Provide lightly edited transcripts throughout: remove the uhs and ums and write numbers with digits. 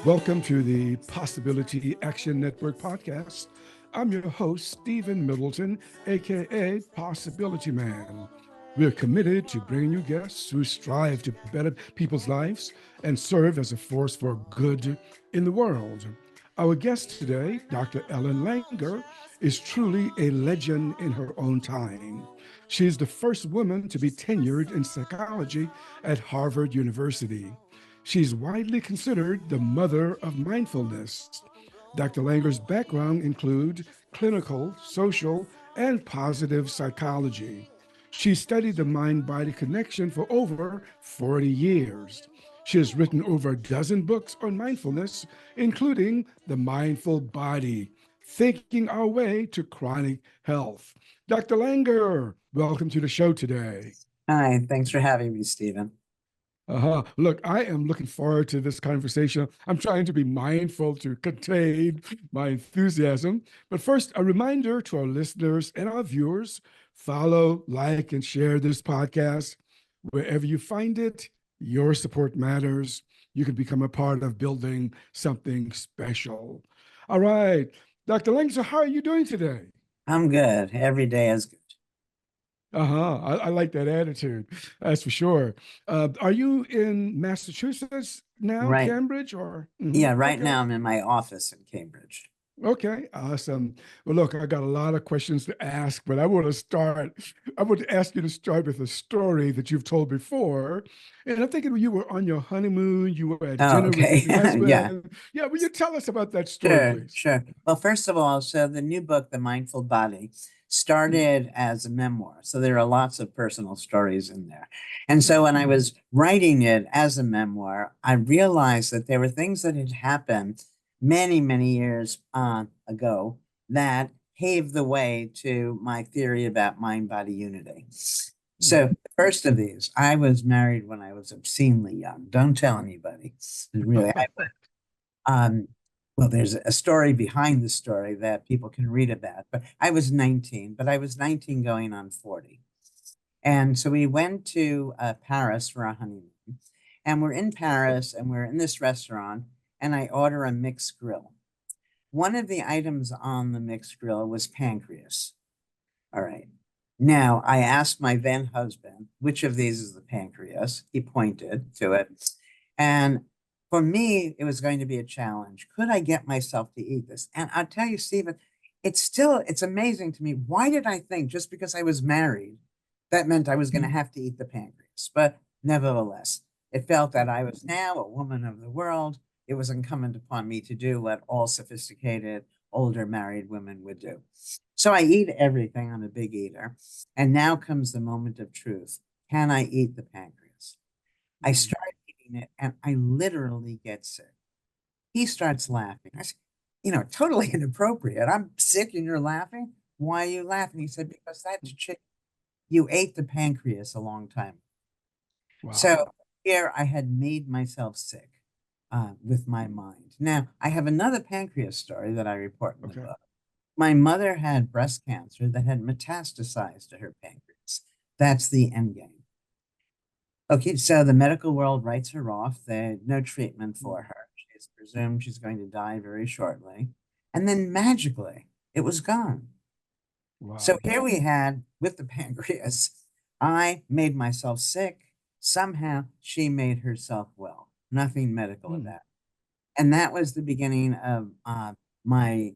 Welcome to the Possibility Action Network podcast. I'm your host, Stephen Middleton, aka Possibility Man. We're committed to bringing you guests who strive to better people's lives and serve as a force for good in the world. Our guest today, Dr. Ellen Langer, is truly a legend in her own time. She is the first woman to be tenured in psychology at Harvard University. She's widely considered the mother of mindfulness. Dr. Langer's background includes clinical, social, and positive psychology. She studied the mind-body connection for over 40 years. She has written over a dozen books on mindfulness, including The Mindful Body, Thinking Our Way to Chronic Health. Dr. Langer, welcome to the show today. Hi, thanks for having me, Stephen. Look, I am looking forward to this conversation. I'm trying to be mindful to contain my enthusiasm. But first, a reminder to our listeners and our viewers, follow, like, and share this podcast. Wherever you find it, your support matters. You can become a part of building something special. All right. Dr. Langer, how are you doing today? I'm good. Every day is good. I like that attitude. That's for sure. Are you in Massachusetts now, Right. Cambridge, or? Yeah, right Okay. now I'm in my office in Cambridge. Okay, awesome. Well, look, I got a lot of questions to ask, but I want to ask you to start with a story that you've told before. And I'm thinking when you were on your honeymoon, you were at Oh, dinner with okay. your husband. Yeah, Yeah, will you tell us about that story, please? sure. Well, first of all, so the new book, The Mindful Body, started as a memoir. So there are lots of personal stories in there. And so when I was writing it as a memoir, I realized that there were things that had happened many, many years ago that paved the way to my theory about mind-body unity. So the first of these, I was married when I was obscenely young. Don't tell anybody. Really, um, well, there's a story behind the story that people can read about, but I was 19, going on 40. And so we went to Paris for a honeymoon. And we're in Paris and we're in this restaurant, and I order a mixed grill. One of the items on the mixed grill was pancreas. All right. Now, I asked my then husband, which of these is the pancreas? He pointed to it. And for me, it was going to be a challenge. Could I get myself to eat this? And I'll tell you, Stephen, it's amazing to me. Why did I think just because I was married, that meant I was going to have to eat the pancreas? But nevertheless, it felt that I was now a woman of the world. It was incumbent upon me to do what all sophisticated, older married women would do. So I eat everything. I'm a big eater. And now comes the moment of truth. Can I eat the pancreas? I start eating it and I literally get sick. He starts laughing. I said, totally inappropriate. I'm sick and you're laughing. Why are you laughing? He said, because that's chicken. You ate the pancreas a long time. Wow. So here I had made myself sick with my mind. Now, I have another pancreas story that I report in the book. My mother had breast cancer that had metastasized to her pancreas. That's the end game. Okay, so the medical world writes her off. There's no treatment for her. She's presumed she's going to die very shortly. And then magically, it was gone. Wow. So here we had, with the pancreas, I made myself sick. Somehow she made herself well. Nothing medical about it. And that was the beginning of my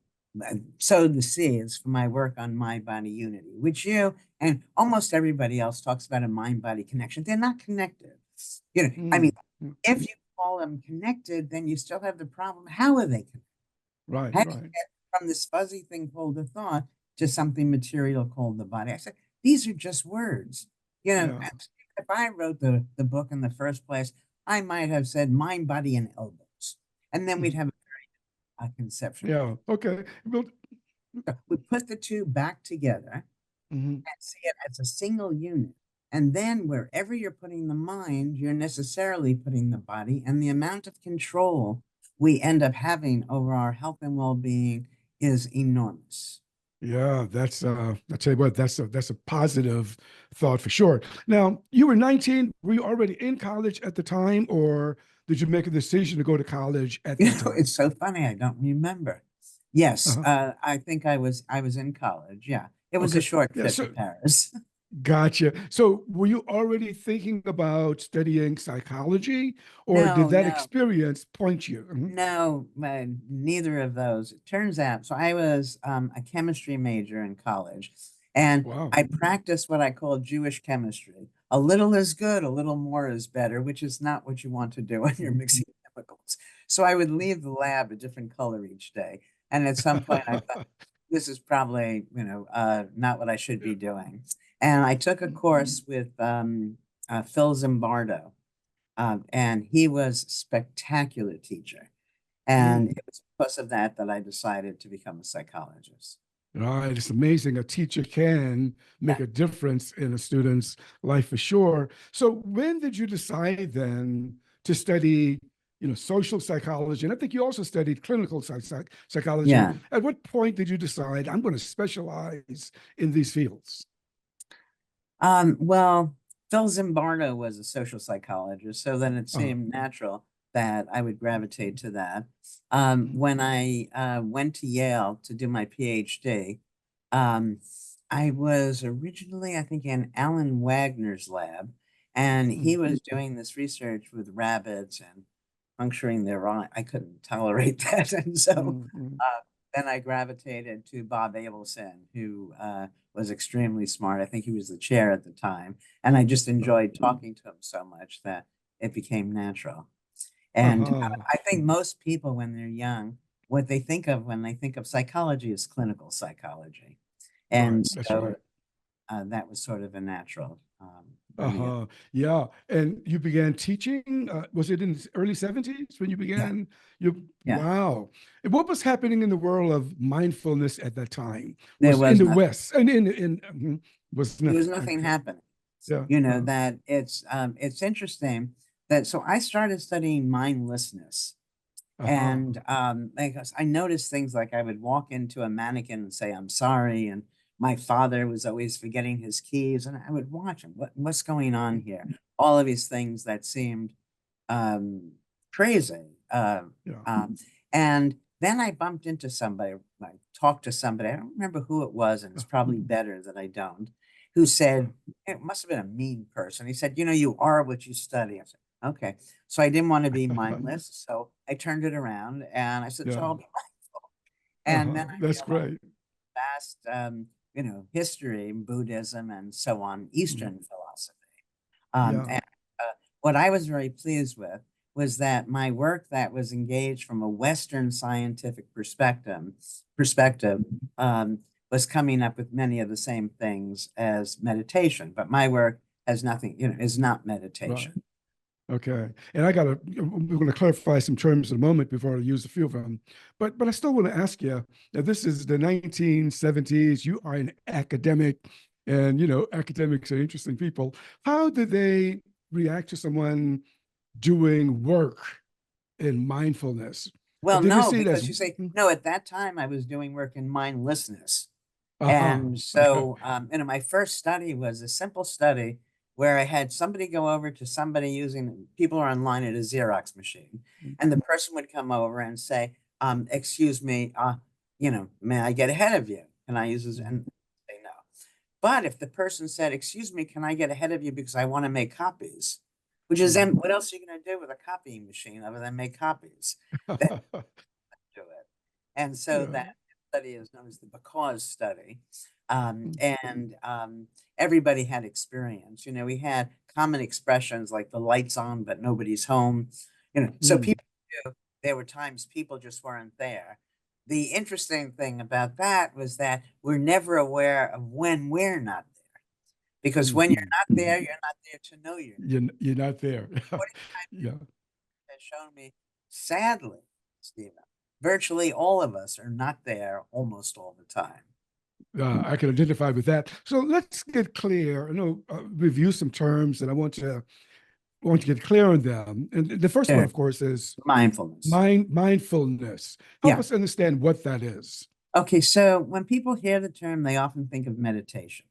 sowed the seeds for my work on mind-body unity, which you and almost everybody else talks about a mind-body connection. They're not connected. I mean, if you call them connected, then you still have the problem. How are they connected? Right. How do you get from this fuzzy thing called the thought to something material called the body? I said, these are just words. If I wrote the book in the first place, I might have said mind, body, and elbows. And then we'd have a conception. Yeah, okay. We put the two back together and see it as a single unit. And then wherever you're putting the mind, you're necessarily putting the body, and the amount of control we end up having over our health and well-being is enormous. Yeah, that's I tell you what, that's a positive thought for sure. Now, you were 19. Were you already in college at the time, or did you make a decision to go to college at that time? It's so funny. I don't remember. Yes, Uh-huh. I think I was in college. Yeah, it was a Okay. short Yeah. trip to So Paris. gotcha. So were you already thinking about studying psychology, or did No, that no, experience point you? Mhm. no, neither of those. It turns out, so I was a chemistry major in college, and Wow. I practiced what I call Jewish chemistry. A little is good, a little more is better, which is not what you want to do when you're Mhm. mixing chemicals. So I would leave the lab a different color each day, and at some point I thought, this is probably, not what I should be doing. And I took a course with Phil Zimbardo, and he was a spectacular teacher. And Mm. it was because of that that I decided to become a psychologist. Right. It's amazing. A teacher can make Yeah, a difference in a student's life for sure. So when did you decide then to study, social psychology? And I think you also studied clinical psychology. yeah. At what point did you decide I'm going to specialize in these fields? Well, Phil Zimbardo was a social psychologist, so then it Uh, seemed natural that I would gravitate to that. When I went to Yale to do my PhD, um, I was originally, I think, in Alan Wagner's lab, and he mm, was doing this research with rabbits and puncturing their eye. I couldn't tolerate that, and so mm, mm. then I gravitated to Bob Abelson, who was extremely smart. I think he was the chair at the time. And I just enjoyed talking to him so much that it became natural. And Uh-huh. I think most people, when they're young, what they think of when they think of psychology is clinical psychology. Right. And That's so right. that was sort of a natural for me. Uh-huh. Yeah. And you began teaching, was it in the early 70s when you Yeah, began yeah. wow. And what was happening in the world of mindfulness at that time? There Was in was the nothing. West and was There was nothing. nothing Okay. happening. Yeah. That it's interesting that so I started studying mindlessness. Uh-huh. And because I noticed things like I would walk into a mannequin and say, I'm sorry. And my father was always forgetting his keys. And I would watch him. What's going on here? All of these things that seemed um, crazy. Yeah. And then I bumped into somebody, I talked to somebody, I don't remember who it was, and it's probably better that I don't, who Uh, said, it must have been a mean person. He said, you are what you study. I said, okay. So I didn't want to be mindless. So I turned it around and I said, so yeah. I'll be mindful. And then Uh-huh. I That's realized great. vast, history, Buddhism and so on, Mhm. Eastern philosophy. Yeah. And what I was very pleased with was that my work that was engaged from a Western scientific perspective was coming up with many of the same things as meditation, but my work has nothing, is not Right. meditation. Okay. And we're going to clarify some terms in a moment before I use a few of them. But I still want to ask you, now this is the 1970s. You are an academic, and academics are interesting people. How did they react to someone doing work in mindfulness? Well, Did they no, see it as because you say, no, at that time I was doing work in mindlessness. aha? And Okay. so, my first study was a simple study where I had somebody go over to somebody using, people are online at a Xerox machine, and the person would come over and say, excuse me, may I get ahead of you? Can I use this? And say no. But if the person said, excuse me, can I get ahead of you because I want to make copies? Which is then, Mhm. what else are you going to do with a copying machine other than make copies? Then do it. And so Yeah. that study is known as the because study. And everybody had experience. We had common expressions like the lights on, but nobody's home. So Mm, people knew there were times people just weren't there. The interesting thing about that was that we're never aware of when we're not there. Because when you're mhm. not there, you're not there to know you're not. You're not there. 45 Yeah. has shown me, sadly, Stephen, virtually all of us are not there almost all the time. I can identify with that. So let's get clear. Review some terms, and I want to get clear on them. And the first one, There, of course, is mindfulness. mindfulness. Help Yeah. us understand what that is. Okay. So when people hear the term, they often think of meditation.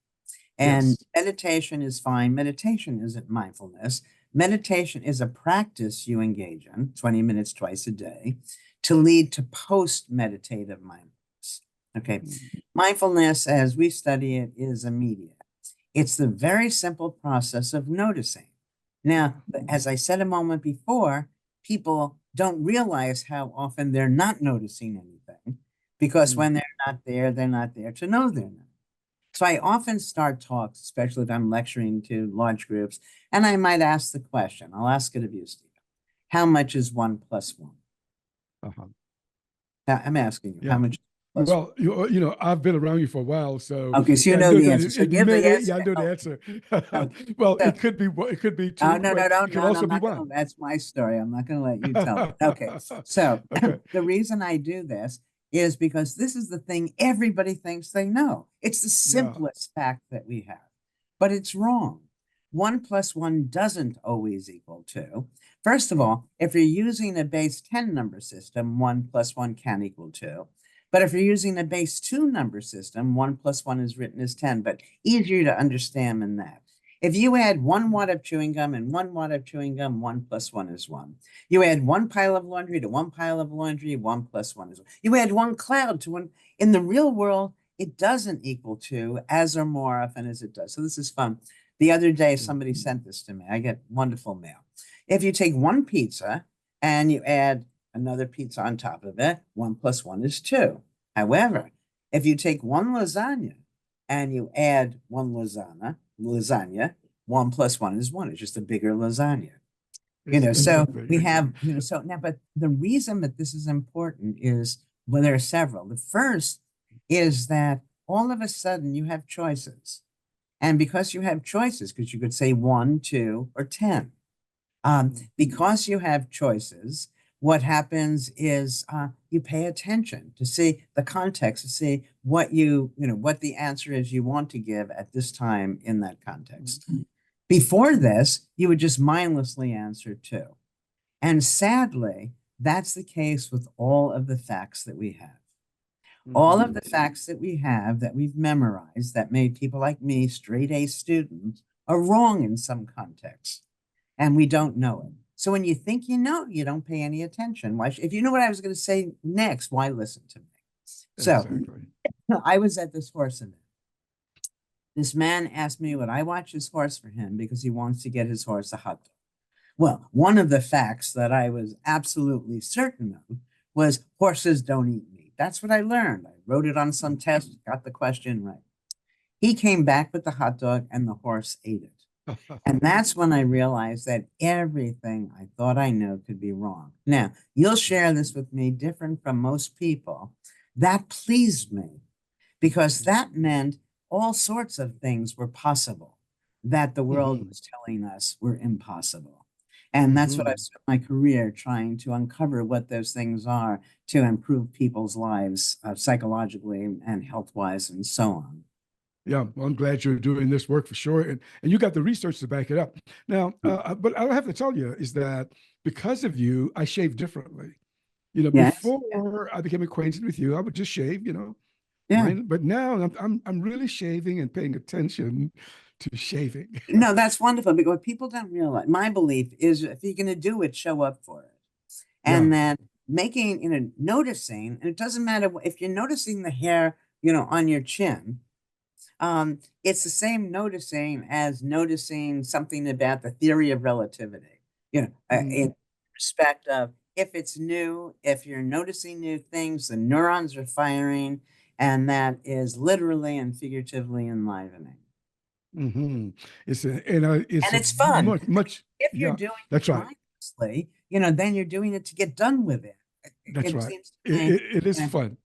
And Yes. meditation is fine. Meditation isn't mindfulness. Meditation is a practice you engage in 20 minutes twice a day to lead to post-meditative mindfulness. Okay. Mindfulness, as we study it, is immediate. It's the very simple process of noticing. Now, as I said a moment before, people don't realize how often they're not noticing anything because when they're not there to know they're not. So I often start talks, especially if I'm lecturing to large groups, and I might ask the question, I'll ask it of you, Stephen. How much is 1 plus 1? Uh-huh. Now, I'm asking you, Yeah. how much is 1 plus 1? Well, I've been around you for a while, so Okay, so you yeah, I know know the that answer. So give the answer. yeah, I know the answer. Okay. Well, So, it could be oh, two, no, but no, no, it could no, no, also I'm be not gonna, one. that's my story. I'm not gonna let you tell it. Okay, so Okay. the reason I do this is because this is the thing everybody thinks they know. It's the Yeah. simplest fact that we have, but it's wrong. 1 plus 1 doesn't always equal 2. First of all, if you're using a base 10 number system, 1 plus 1 can equal 2. But if you're using a base 2 number system, 1 plus 1 is written as 10, but easier to understand than that. If you add 1 wad of chewing gum and 1 wad of chewing gum, 1 plus 1 is 1. You add 1 pile of laundry to 1 pile of laundry, 1 plus 1 is 1. You add 1 cloud to 1. In the real world, it doesn't equal 2 as or more often as it does. So this is fun. The other day, somebody sent this to me. I get wonderful mail. If you take 1 pizza and you add another pizza on top of it, 1 plus 1 is 2. However, if you take 1 lasagna and you add 1 lasagna, 1 plus 1 is 1. It's just a bigger lasagna. So Exactly. we have, so now, but the reason that this is important is, well, there are several. The first is that all of a sudden you have choices. And because you have choices, because you could say 1, 2, or 10, because you have choices, what happens is you pay attention to see the context, to see what what the answer is you want to give at this time in that context. Before this, you would just mindlessly answer 2. And sadly, that's the case with all of the facts that we have. All of the facts that we have that we've memorized that made people like me straight A students are wrong in some contexts, and we don't know it. So when you think you know, you don't pay any attention. Why? If you know what I was going to say next, why listen to me? So Exactly. I was at this horse event. This man asked me would I watch his horse for him because he wants to get his horse a hot dog. Well, one of the facts that I was absolutely certain of was horses don't eat meat. That's what I learned. I wrote it on some test, got the question right. He came back with the hot dog and the horse ate it. And that's when I realized that everything I thought I knew could be wrong. Now, you'll share this with me different from most people. That pleased me because that meant all sorts of things were possible that the world was telling us were impossible. And that's what I've spent my career trying to uncover what those things are to improve people's lives psychologically and health-wise and so on. Yeah, well, I'm glad you're doing this work for sure, and you got the research to back it up. Now, but I have to tell you is that because of you, I shave differently. Yes. Yeah. Before I became acquainted with you, I would just shave, Yeah. but now I'm really shaving and paying attention to shaving. No, that's wonderful because what people don't realize, my belief is if you're going to do it, show up for it. Yeah. And then making, noticing, and it doesn't matter if you're noticing the hair, on your chin, it's the same noticing as noticing something about the theory of relativity, in respect of if it's new, if you're noticing new things, the neurons are firing, and that is literally and figuratively enlivening. Mm-hmm. It's And a it's fun. much. If you're Yeah, doing that's it right. mindlessly, then you're doing it to get done with it. That's It right. seems to It, me, it, it is yeah. fun.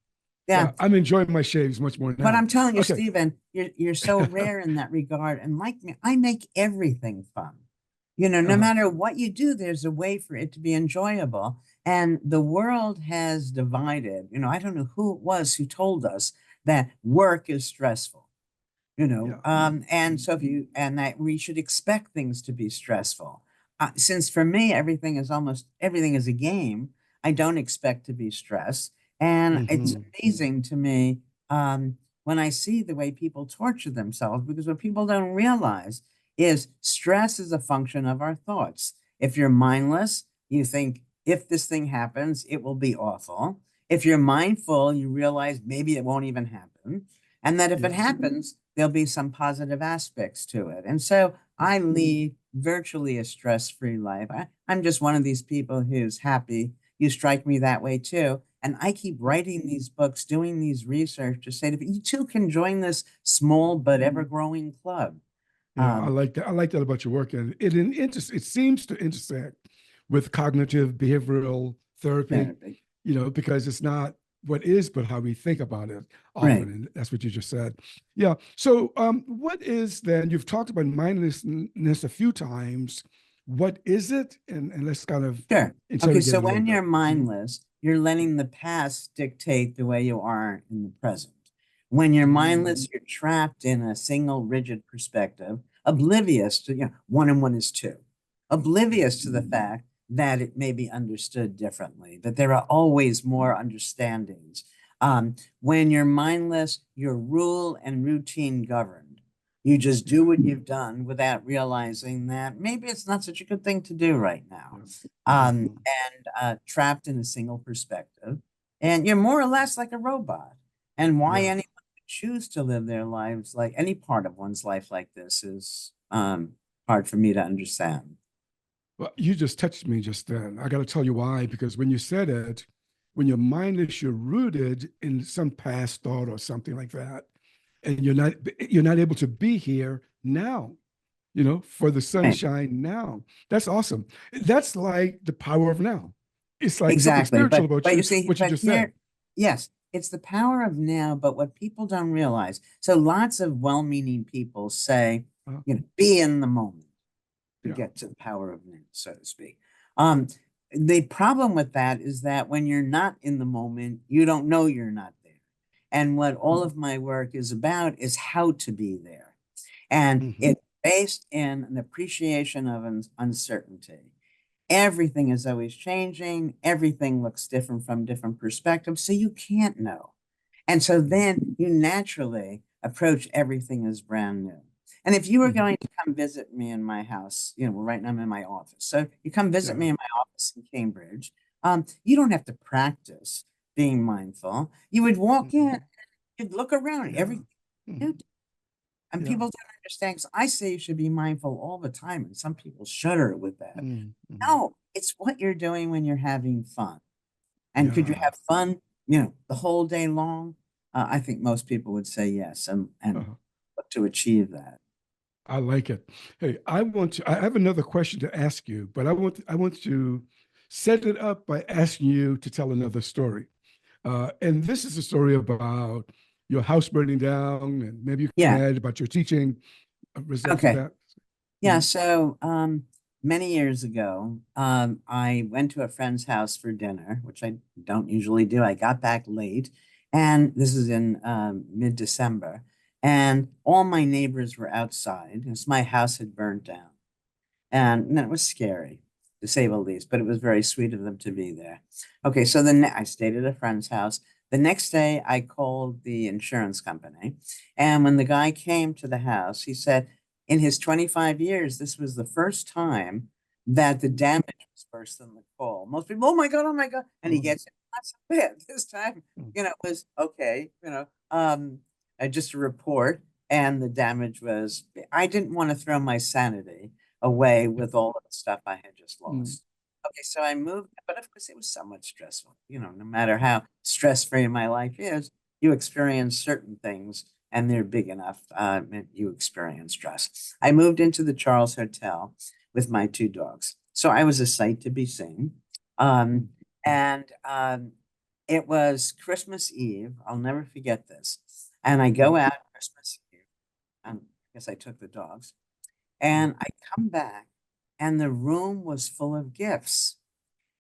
Yeah. Yeah, I'm enjoying my shaves much more But now. I'm telling you, Okay. Stephen, you're so rare in that regard. And like me, I make everything fun. No Uh-huh. matter what you do, there's a way for it to be enjoyable. And the world has divided. I don't know who it was who told us that work is stressful. Yeah. And so and that we should expect things to be stressful. Since for me, everything is a game, I don't expect to be stressed. And it's Mm-hmm. amazing to me when I see the way people torture themselves, because what people don't realize is stress is a function of our thoughts. If you're mindless, you think if this thing happens, it will be awful. If you're mindful, you realize maybe it won't even happen. And that if it Yeah. happens, there'll be some positive aspects to it. And so I lead virtually a stress-free life. I'm just one of these people who's happy. You strike me that way too. And I keep writing these books, doing these research to say that you too can join this small but ever-growing club. Yeah, I Um, like that. I like that about your work, and it seems to intersect with cognitive behavioral therapy. Therapy. Because it's not what is, but how we think about it often, Right. and that's what you just said. Yeah. So, what is then? You've talked about mindlessness a few times. What is it? And let's kind of Sure. Okay, interrogate so it a little when bit. you're mindless, you're letting the past dictate the way you are in the present. When you're mindless, you're trapped in a single rigid perspective, oblivious to, one and one is two, oblivious to the fact that it may be understood differently, that there are always more understandings. When you're mindless, you're rule and routine governed. You just Yeah. do what you've done without realizing that maybe it's not such a good thing to do right now. Yeah. Mhm. And trapped in a single perspective. And you're more or less like a robot. And why Yeah. anyone would choose to live their lives like any part of one's life like this is hard for me to understand. Well, you just touched me just then. I got to tell you why, because when you said it, when you're mindless, you're rooted in some past thought or something like that, and you're not able to be here now. For the Right. sunshine now. That's awesome. That's like the power of now. It's like something Exactly. spiritual But about but you you, see, what you but just said. here, yes, it's the power of now, but what people don't realize. So lots of well-meaning people say, Uh, be in the moment to yeah. get to the power of now, so to speak. Um, the problem with that is that when you're not in the moment, you don't know you're not there. And what all of my work is about is how to be there. And Hmm. it's based in an appreciation of uncertainty. Everything is always changing. Everything looks different from different perspectives. So you can't know. And so then you naturally approach everything as brand new. And if you were Hmm. going to come visit me in my house, well, right now I'm in my office. So you come visit Yeah. me in my office in Cambridge, you don't have to practice being mindful. You would walk Hmm. in, you'd look around, Yeah. everything Hmm. new. And Yeah. people don't understand because I say you should be mindful all the time, and some people shudder with that. Hmm. No, it's what you're doing when you're having fun. And could you Yeah. have fun, the whole day long? I think most people would say yes, and Uh, look to achieve that. I like it. Hey, I have another question to ask you, but I want to set it up by asking you to tell another story. And this is a story about your house burning down, and maybe you can Yeah. add about your teaching result of Okay. that. Yeah. Mhm. So many years ago, I went to a friend's house for dinner, which I don't usually do. I got back late, and this is in mid-December, and all my neighbors were outside because my house had burned down. And it was scary, to say the least, but it was very sweet of them to be there. Okay, so then I stayed at a friend's house. The next day, I called the insurance company. And when the guy came to the house, he said in his 25 years, this was the first time that the damage was worse than the call. Most people, oh my God, oh my God. And he Uh, gets it, not so bad. This time, mm, it was okay, just a report. And the damage was, I didn't want to throw my sanity away yeah. with all of the stuff I had just Mm, lost. Okay, so I moved, but of course it was somewhat stressful. No matter how stress-free my life is, you experience certain things and they're big enough, you experience stress. I moved into the Charles Hotel with my two dogs. So I was a sight to be seen. mm, Um, and it was Christmas Eve. I'll never forget this. And I mm, go out Christmas Eve, and I guess I took the dogs. yeah. And I come back, and the room was full of gifts,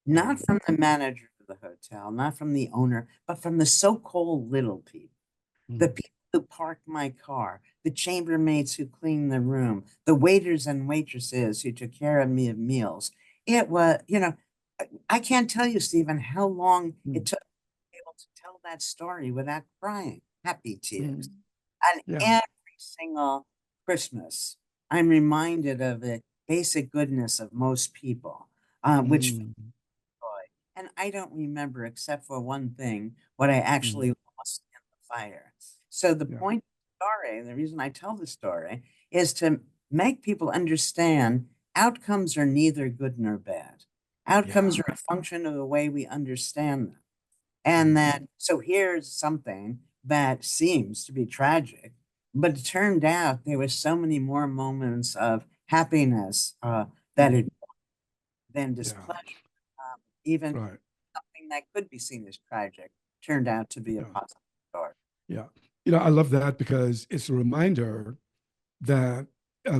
not Wow. from the manager of the hotel, not from the owner, but from the so-called little people, the Mm, people who parked my car, the chambermaids who cleaned the room, the waiters and waitresses who took care of me of meals. It was, I can't tell you, Stephen, how long mm, it took to be able to tell that story without crying, happy tears. mm, And yeah. every single Christmas, I'm reminded of the basic goodness of most people, which Mm, joy. And I don't remember, except for one thing, what I mm, actually lost in the fire. So the yeah, point of the story, the reason I tell the story, is to make people understand outcomes are neither good nor bad. yeah. Outcomes are a function of the way we understand them. And Mm, that, so here's something that seems to be tragic, but it turned out there were so many more moments of happiness that mm, it than yeah, displeasure. Even right. something that could be seen as tragic turned out to be a Yeah, positive story. yeah. I love that because it's a reminder that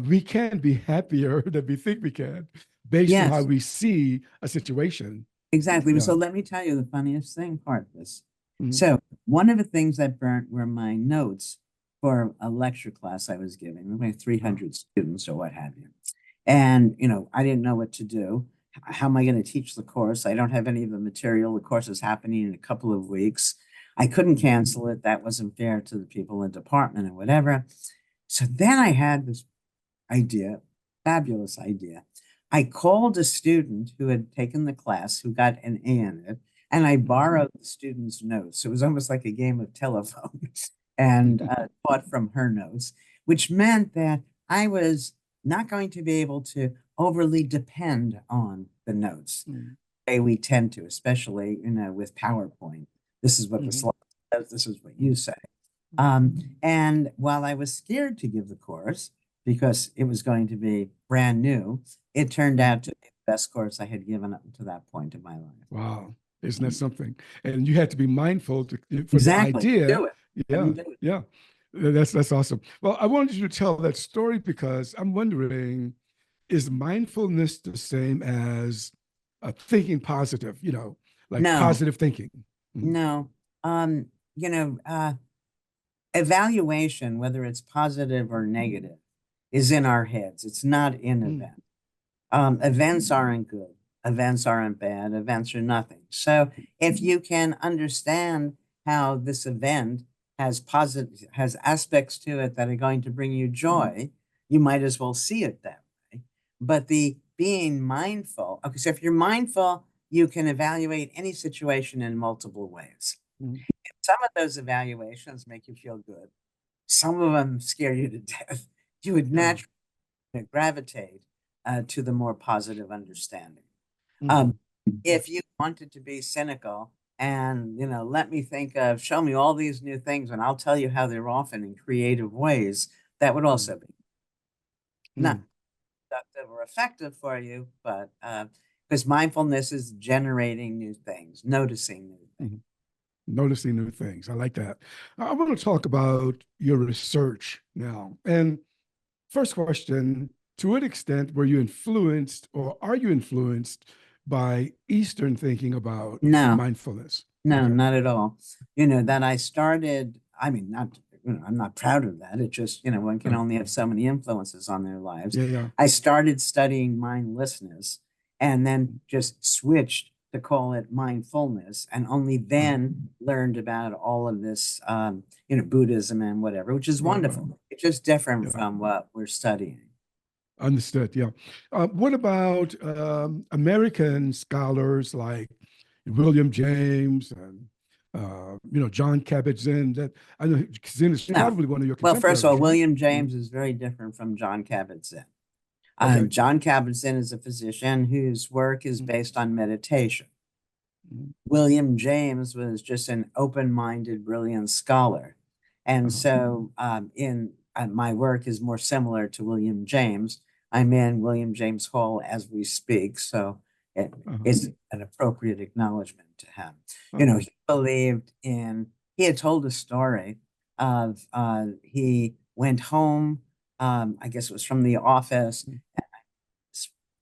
we can be happier than we think we can based on how Yes, we see a situation. exactly. Yeah. So let me tell you the funniest thing part of this. Mm, So one of the things that burnt were my notes for a lecture class I was giving, like uh, 300 students or what have you. And, I didn't know what to do. How am I going to teach the course? I don't have any of the material. The course is happening in a couple of weeks. I couldn't mm, cancel it. That wasn't fair to the people in the department and whatever. So then I had this idea, fabulous idea. I called a student who had taken the class who got an A in it, and I mm, borrowed the student's notes. It was almost like a game of telephone and taught from her notes, which meant that I was not going to be able to overly depend on the notes mm, the way we tend to, especially, with PowerPoint. This is what the mhm, slide says, this is what you mm, say. And while I was scared to give the course because it was going to be brand new, it turned mm. out to be the best course I had given up to that point in my life. Wow. Isn't that something? And you had to be mindful for the Exactly. idea. Do it. Yeah. Couldn't do it. Yeah. That's awesome. Well, I wanted you to tell that story because I'm wondering, is mindfulness the same as thinking positive, like No, positive thinking? Mhm, no. Um, you know, Evaluation, whether it's positive or negative, is in our heads. It's not in mm, event. Events aren't good. Events aren't bad. Events are nothing. So if you can understand how this event has aspects to it that are going to bring you joy, you might as well see it that way. But the being mindful, okay, so if you're mindful, you can evaluate any situation in multiple ways. mm, Some of those evaluations make you feel good. Some of them scare you to death. You would yeah. naturally gravitate to the more positive understanding. Um, Mhm, if you wanted to be cynical and, let me think of, show me all these new things and I'll tell you how they're often in creative ways, that would mm, also be not mm, productive or effective for you, but because mindfulness is generating new things, noticing new things. mhm. Noticing new things. I like that. I want to talk about your research now. And first question, to what extent were you influenced or are you influenced by Eastern thinking about No, mindfulness? no, Okay. not at all. That I started, I mean, not, I'm not proud of that. It just, one can Uh, only have so many influences on their lives. yeah, yeah. I started studying mindlessness and then just switched to call it mindfulness and only Uh, then learned about all of this, Buddhism and whatever, which is right, right. wonderful. It's just different Yeah. from what we're studying. Understood. Yeah. What about American scholars like William James and John Kabat-Zinn? That I know Zinn is No. probably one of your Well, first of all, contemporaries, right? William Mhm. James is very different from John Kabat-Zinn. Okay. John Kabat-Zinn is a physician whose work is based on meditation. Mhm. William James was just an open-minded, brilliant scholar. And Uh-huh. so in my work is more similar to William James. I'm in William James Hall as we speak, so it Uh-huh. is an appropriate acknowledgement to him. Uh-huh. He had told a story of he went home, I guess it was from the office, you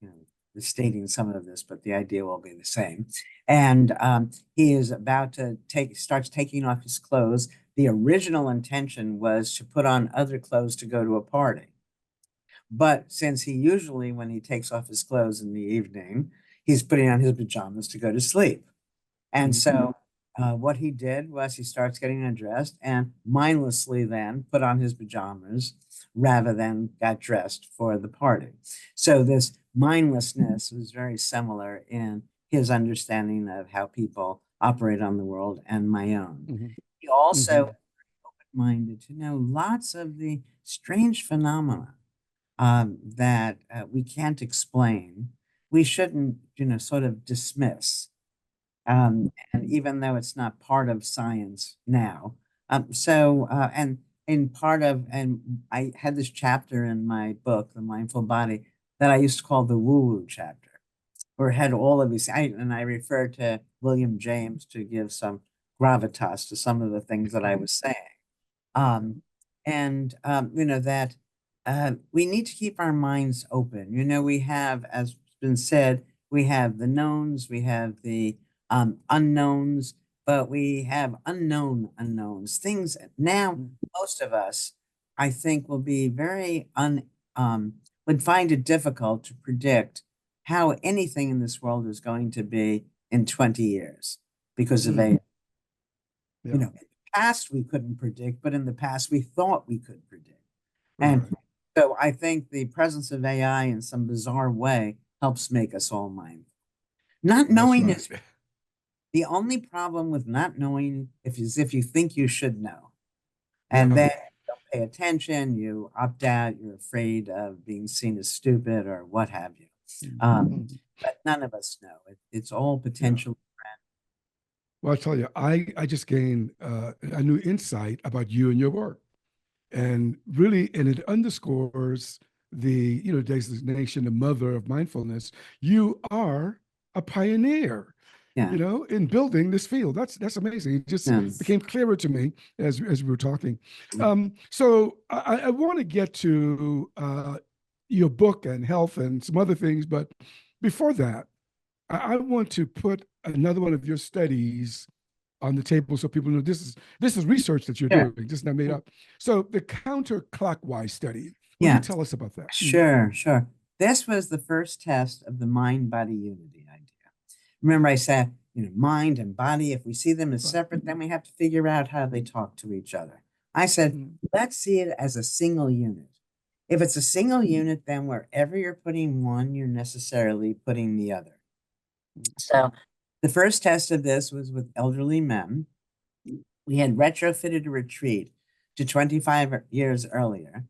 know, stating some of this, but the idea will be the same. And he is about to starts taking off his clothes. The original intention was to put on other clothes to go to a party. But since he usually, when he takes off his clothes in the evening, he's putting on his pajamas to go to sleep. And Mhm. so what he did was he starts getting undressed and mindlessly then put on his pajamas rather than got dressed for the party. So this mindlessness was very similar in his understanding of how people operate on the world and my own. Mhm. He also Mhm. minded to know lots of the strange phenomena that we can't explain. We shouldn't, sort of dismiss. And even though it's not part of science now. And in part of, and I had this chapter in my book, The Mindful Body, that I used to call the woo-woo chapter, where it had all of these, and I referred to William James to give some gravitas to some of the things that I was saying. Um, that we need to keep our minds open. We have, as been said, we have the knowns, we have the unknowns, but we have unknown unknowns. Things now, most of us, I think, will be very would find it difficult to predict how anything in this world is going to be in 20 years because of Mm. AI. Yeah. In the past we couldn't predict, but in the past we thought we could predict. And Right. so I think the presence of AI in some bizarre way helps make us all mindful. Not That's knowing right. is the only problem with not knowing is if you think you should know. And Yeah. then you don't pay attention, you opt out, you're afraid of being seen as stupid or what have you. Um, Mhm. but none of us know. It's all Yeah. potential. Well, I tell you, I just gained a new insight about you and your work, and really, and it underscores the designation, the mother of mindfulness. You are a pioneer, Yeah. in building this field. That's amazing. It just Yeah. became clearer to me as we were talking. So I want to get to your book and health and some other things, but before that, I want to put another one of your studies on the table so people know this is research that you're Sure. doing, just not made up. So the counterclockwise study. Would you Yeah. tell us about that? Sure, sure. This was the first test of the mind-body unity idea. Remember, I said, mind and body, if we see them as Right. separate, then we have to figure out how they talk to each other. I said, Mm. let's see it as a single unit. If it's a single unit, then wherever you're putting one, you're necessarily putting the other. So the first test of this was with elderly men. We had retrofitted a retreat to 25 years earlier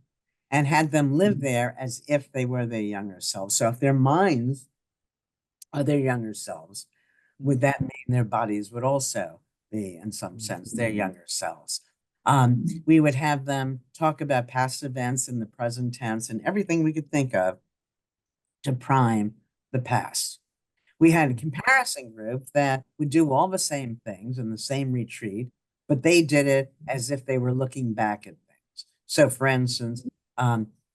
and had them live there as if they were their younger selves. So if their minds are their younger selves, would that mean their bodies would also be, in some sense, their younger selves? We would have them talk about past events in the present tense and everything we could think of to prime the past. We had a comparison group that would do all the same things in the same retreat, but they did it as if they were looking back at things. So, for instance,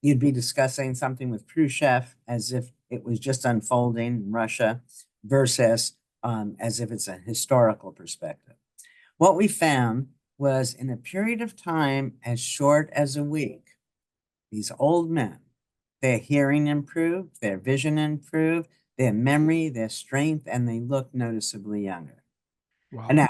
you'd be discussing something with Khrushchev as if it was just unfolding in Russia versus as if it's a historical perspective. What we found was in a period of time as short as a week, these old men, their hearing improved, their vision improved, their memory, their strength, and they look noticeably younger. And Wow.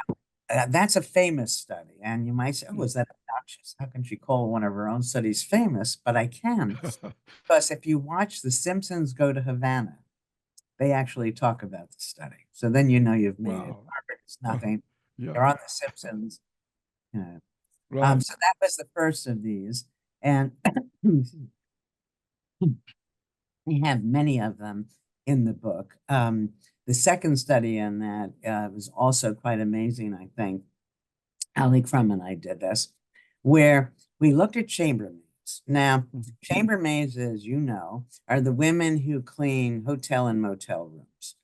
now, that's a famous study. And you might say, oh, is that obnoxious? How can she call one of her own studies famous? But I can, because if you watch The Simpsons Go to Havana, they actually talk about the study. So then you know you've made it. Wow. Harvard is nothing. Yeah. They're on The Simpsons. You know. Right. So that was the first of these. And we have many of them in the book. The second study in that was also quite amazing, I think. Ali Crum and I did this, where we looked at chambermaids. Now, Mhm. chambermaids, as you know, are the women who clean hotel and motel rooms.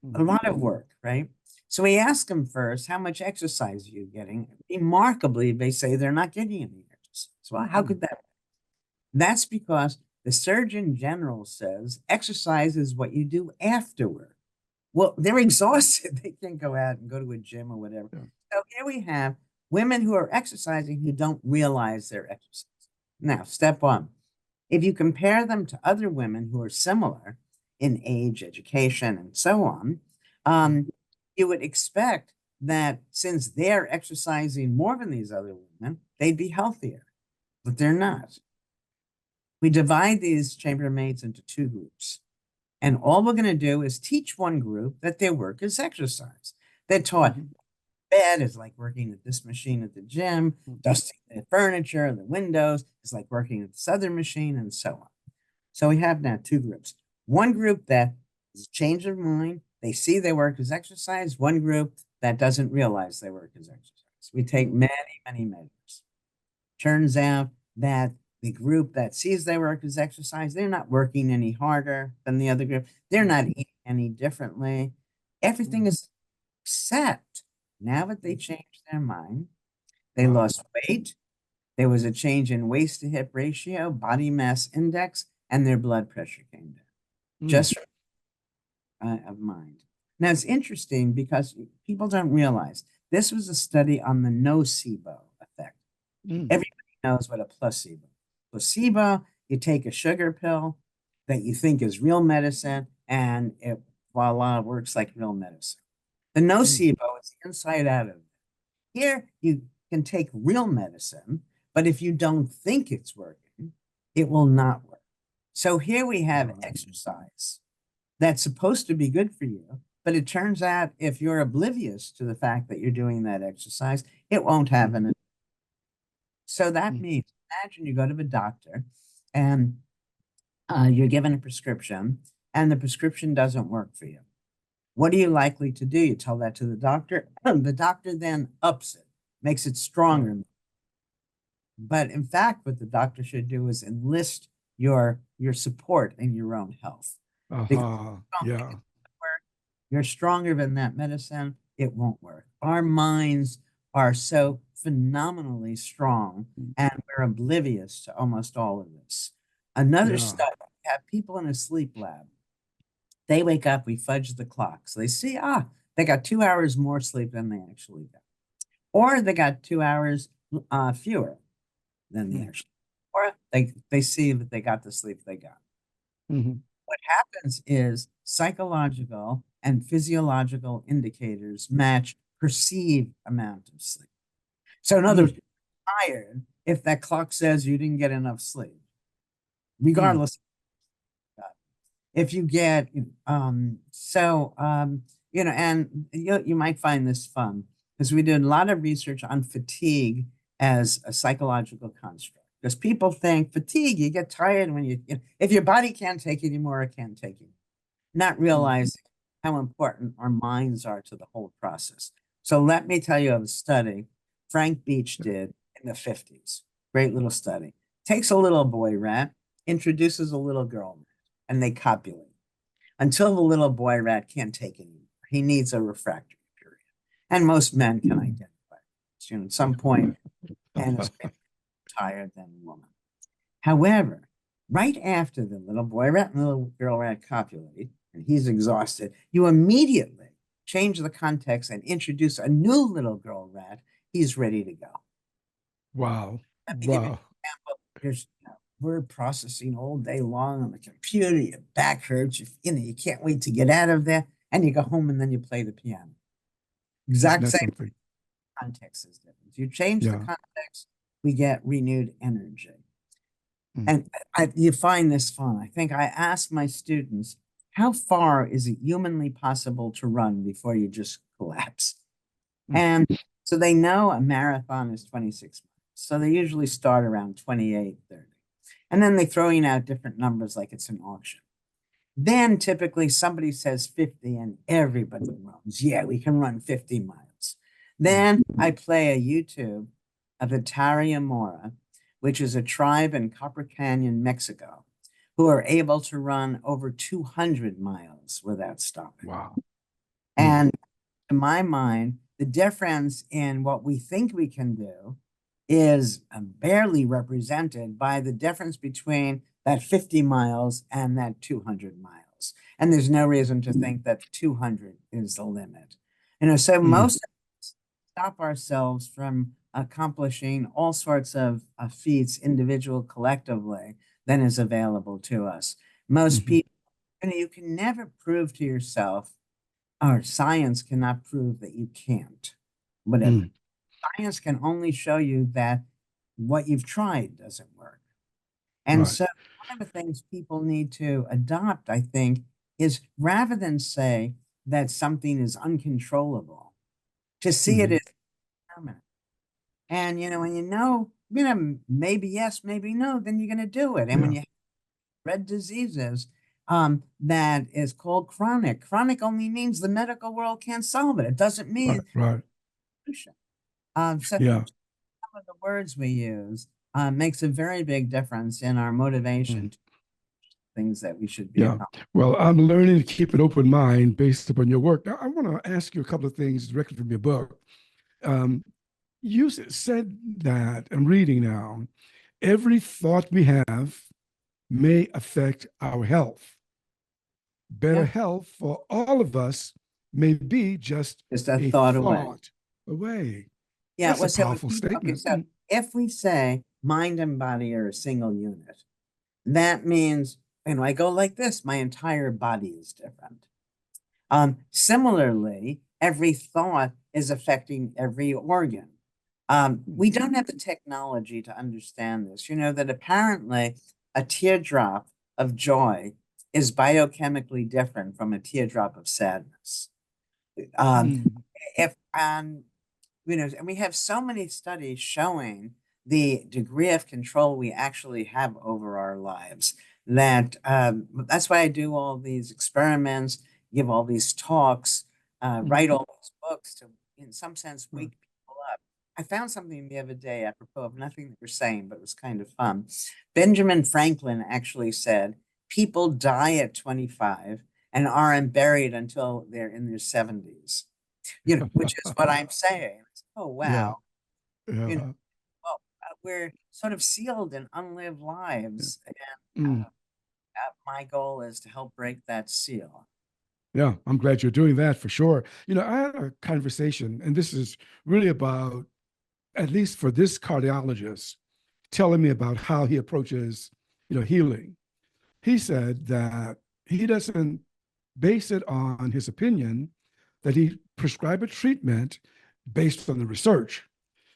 A Mhm. lot of work, right? So we asked them first, how much exercise are you getting? Remarkably, they say they're not getting any exercise. Well, how could that be? That's because the Surgeon General says exercise is what you do afterward. Well, they're exhausted. They can't go out and go to a gym or whatever. Yeah. So here we have women who are exercising who don't realize they're exercising. Now, step one, if you compare them to other women who are similar in age, education, and so on, Mhm. you would expect that since they're exercising more than these other women, they'd be healthier, but they're not. We divide these chambermaids into two groups. And all we're going to do is teach one group that their work is exercise. They're taught bed is like working at this machine at the gym, dusting the furniture, the windows is like working at this other machine, and so on. So we have now two groups. One group that has changed their mind, they see their work as exercise. One group that doesn't realize their work is exercise. We take many, many measures. Turns out that the group that sees their work as exercise, they're not working any harder than the other group. They're not eating any differently. Everything is except now that they changed their mind, they lost weight. There was a change in waist to hip ratio, body mass index, and their blood pressure came down just of mind. Now it's interesting because people don't realize this was a study on the nocebo effect. Everybody knows what a placebo. Placebo, you take a sugar pill that you think is real medicine, and it voila works like real medicine. The nocebo is the inside out of it. Here, you can take real medicine, but if you don't think it's working, it will not work. So here we have exercise that's supposed to be good for you, but it turns out if you're oblivious to the fact that you're doing that exercise, it won't have an effect. So that means, imagine you go to the doctor and you're given a prescription and the prescription doesn't work for you. What are you likely to do? You tell that to the doctor. The doctor then ups it, makes it stronger. But in fact, what the doctor should do is enlist your support in your own health. You're stronger than that medicine, it won't work. Our minds are so phenomenally strong, and we're oblivious to almost all of this. Another study, we have people in a sleep lab. They wake up, we fudge the clock. So they see, they got 2 hours more sleep than they actually got. Or they got 2 hours fewer than they actually, or they see that they got the sleep they got. What happens is psychological and physiological indicators match perceived amount of sleep. So in other words, you're tired if that clock says you didn't get enough sleep, regardless. If you get, and you might find this fun because we did a lot of research on fatigue as a psychological construct. Because people think fatigue, you get tired when if your body can't take it anymore, it can't take it. Not realizing how important our minds are to the whole process. So let me tell you of a study Frank Beach did in the 50s. Great little study. Takes a little boy rat, introduces a little girl rat, and they copulate until the little boy rat can't take it anymore. He needs a refractory period. And most men can identify it. At some point, and is tired than a woman. However, right after the little boy rat and the little girl rat copulate, and he's exhausted, you immediately change the context and introduce a new little girl rat. He's ready to go. Wow. Let me give you an example. There's word processing all day long on the computer. Your back hurts. You can't wait to get out of there. And you go home and then you play the piano. Exact same thing. Context is different. You change the context, we get renewed energy. And you find this fun. I think I ask my students, how far is it humanly possible to run before you just collapse? And so they know a marathon is 26 miles. So they usually start around 28, 30. And then they throw in out different numbers like it's an auction. Then typically somebody says 50 and everybody runs. Yeah, we can run 50 miles. Then I play a YouTube of the Tarahumara, which is a tribe in Copper Canyon, Mexico, who are able to run over 200 miles without stopping. Wow. And to my mind, the difference in what we think we can do is barely represented by the difference between that 50 miles and that 200 miles. And there's no reason to think that 200 is the limit. So most of us stop ourselves from accomplishing all sorts of feats, individual, collectively, than is available to us. Most people, you can never prove to yourself or science cannot prove that you can't. Whatever. Mm, Science can only show you that what you've tried doesn't work. And right. so one of the things people need to adopt, I think, is rather than say that something is uncontrollable, to see it Mhm. as permanent. And when maybe yes, maybe no, then you're going to do it. And when Yeah. you have red diseases, that is called chronic. Chronic only means the medical world can't solve it. It doesn't Right. mean Right. solution. So Yeah. some of the words we use makes a very big difference in our motivation Mm, to things that we should be yeah. accomplishing. Well, I'm learning to keep an open mind based upon your work. Now, I want to ask you a couple of things directly from your book. Um, you said that, I'm reading now, every thought we have may affect our health. Better Yeah, health for all of us may be just just a a thought away. thought away. Yeah, That's a well, powerful statement. so if we say mind and body are a single unit, that means, I go like this, my entire body is different. Similarly, every thought is affecting every organ. We don't have the technology to understand this. You know that apparently a teardrop of joy is biochemically different from a teardrop of sadness. Um, Mm, if and we have so many studies showing the degree of control we actually have over our lives that that's why I do all these experiments, give all these talks, mm, write all these books to, in some sense, right. wake people up. I found something the other day apropos of nothing that we're saying, but it was kind of fun. Benjamin Franklin actually said, people die at 25 and aren't buried until they're in their 70s, which is what I'm saying. Oh, Yeah. wow. You know, Yeah. well, we're sort of sealed in unlived Yeah. lives. And Mm. my goal is to help break that seal. Yeah, I'm glad you're doing that for sure. I had a conversation, and this is really about, at least for this cardiologist, telling me about how he approaches, healing. He said that he doesn't base it on his opinion, that he prescribe a treatment based on the research.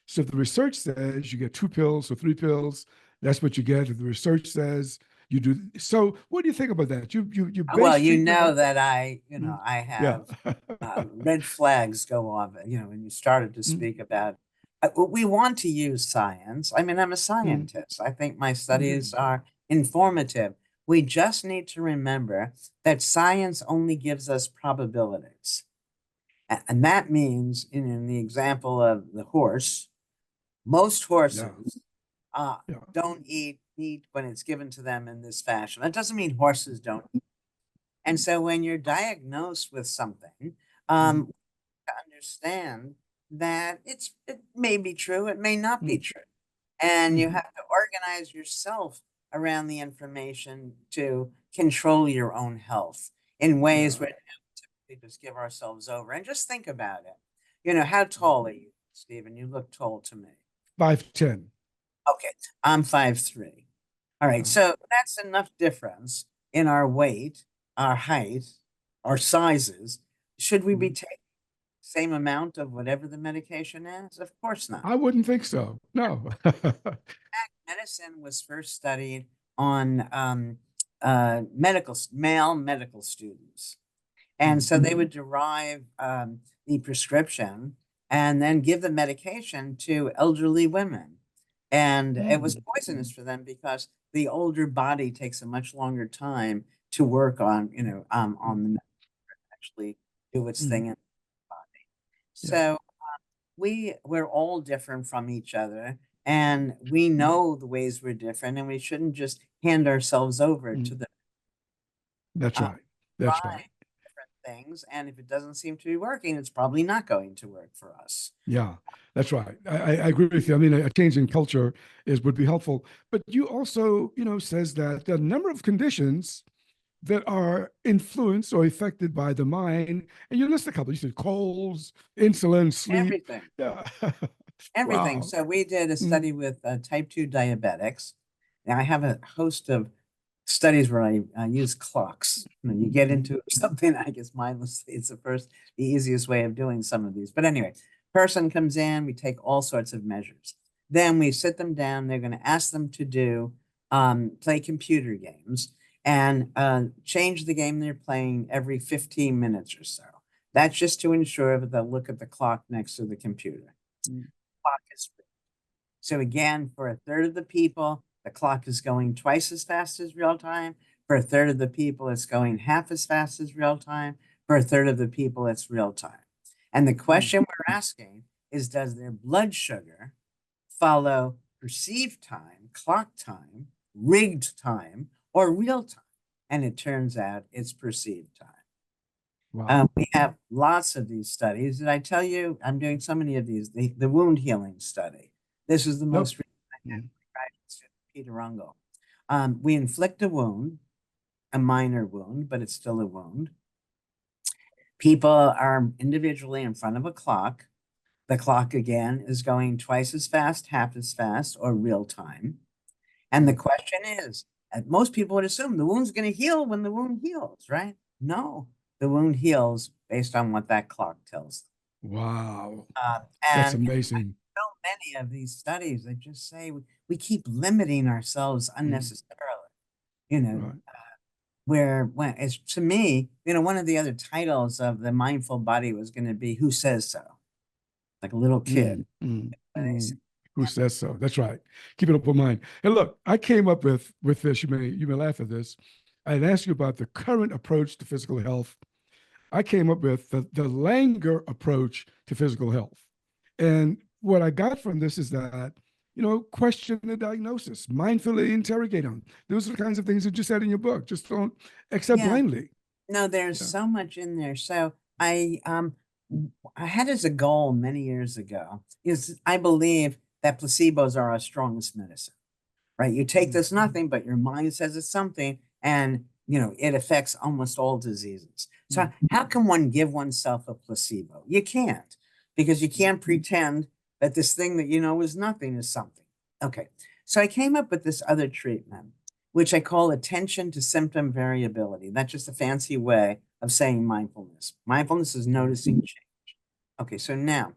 So if the research says you get 2 pills or 3 pills, that's what you get. If the research says you do, so what do you think about that? You Well, base treatment on, that mm, I yeah. have red flags go off, when you started to Mm, speak about, we want to use science. I mean, I'm a mm, scientist. I think my mm, studies are informative. We just need to remember that science only gives us probabilities. And that means, in the example of the horse, most yeah, horses uh, yeah. don't eat meat when it's given to them in this fashion. That doesn't mean horses don't eat. And so when you're diagnosed with something, Mm, to understand that it may be true, it may not be mm, true. And you mhm, have to organize yourself around the information to control your own health in ways yeah. where we just give ourselves over. And just think about it. How Mm. tall are you, Stephen? You look tall to me. 5'10". Okay, I'm 5'3". All right, Yeah. so that's enough difference in our weight, our height, our sizes. Should we be Mm. taking the same amount of whatever the medication is? Of course not. I wouldn't think so. No. Medicine was first studied on male medical students. And Mm, so they would derive the prescription and then give the medication to elderly women. And it was mm, poisonous for them because the older body takes a much longer time to work on, on mm, the actually do its mm. thing in the body. Yeah. So we're all different from each other, and we know the ways we're different, and we shouldn't just hand ourselves over to Mm. the That's uh, right. That's try right. different things. And if it doesn't seem to be working, it's probably not going to work for us. Yeah, that's right. I agree with you. I mean, a change in culture would be helpful. But you also, says that the number of conditions that are influenced or affected by the mind, and you list a couple. You said colds, insulin, sleep. Everything, Yeah. everything. Wow. So we did a Mm, study with type 2 diabetics. Now I have a host of studies where I use clocks. You get into something, I guess mindlessly. It's the easiest way of doing some of these. But anyway, person comes in, we take all sorts of measures. Then we sit them down. They're going to ask them to play computer games and change the game they're playing every 15 minutes or so. That's just to ensure that they'll look at the clock next to the computer. Clock is so again, for a third of the people, the clock is going twice as fast as real time. For a third of the people, it's going half as fast as real time. For a third of the people, it's real time. And the question we're asking is, does their blood sugar follow perceived time, clock time, rigged time, or real time? And it turns out it's perceived time. Wow. We have lots of these studies. Did I tell you I'm doing so many of these? The wound healing study. This is the Yep. most recent I had graduate student, Peter Rungo. We inflict a wound, a minor wound, but it's still a wound. People are individually in front of a clock. The clock again is going twice as fast, half as fast, or real time. And the question is, most people would assume the wound's going to heal when the wound heals, right? No, the wound heals based on what that clock tells them. Wow. That's And amazing. so many of these studies that just say we keep limiting ourselves unnecessarily, Right. where when it's to me, one of the other titles of the mindful body was going to be "Who Says So?" Like a little kid. Who says so? That's right. Keep it open mind. And look, I came up with this. You may laugh at this. I'd ask you about the current approach to physical health. I came up with the Langer approach to physical health. And what I got from this is that, question the diagnosis, mindfully interrogate them. Those are the kinds of things that you said in your book. Just don't accept Yeah. blindly. No, there's Yeah. so much in there. So I had as a goal many years ago is I believe that placebos are our strongest medicine, right? You take this nothing, but your mind says it's something, and it affects almost all diseases. So how can one give oneself a placebo? You can't, because you can't pretend that this thing that is nothing is something. Okay, so I came up with this other treatment, which I call attention to symptom variability. That's just a fancy way of saying mindfulness. Mindfulness is noticing change. Okay, so now,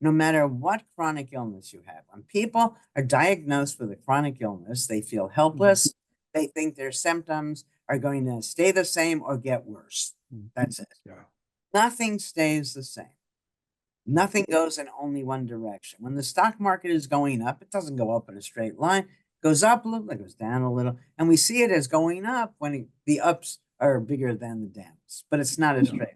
no matter what chronic illness you have, when people are diagnosed with a chronic illness, they feel helpless. They think their symptoms are going to stay the same or get worse. That's it. Yeah. Nothing stays the same. Nothing goes in only one direction. When the stock market is going up, it doesn't go up in a straight line. It goes up a little, it goes down a little. And we see it as going up when the ups are bigger than the downs, but it's not as straight.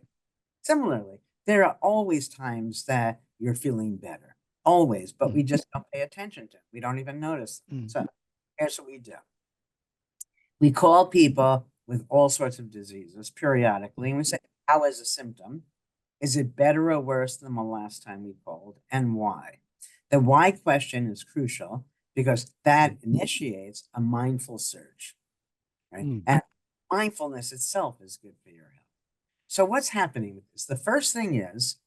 Similarly, there are always times that you're feeling better, always, but we just don't pay attention to it. We don't even notice them. So here's what we do. We call people with all sorts of diseases periodically, and we say, how is a symptom? Is it better or worse than the last time we called, and why? The why question is crucial because that initiates a mindful search, right? And mindfulness itself is good for your health. So what's happening with this? The first thing is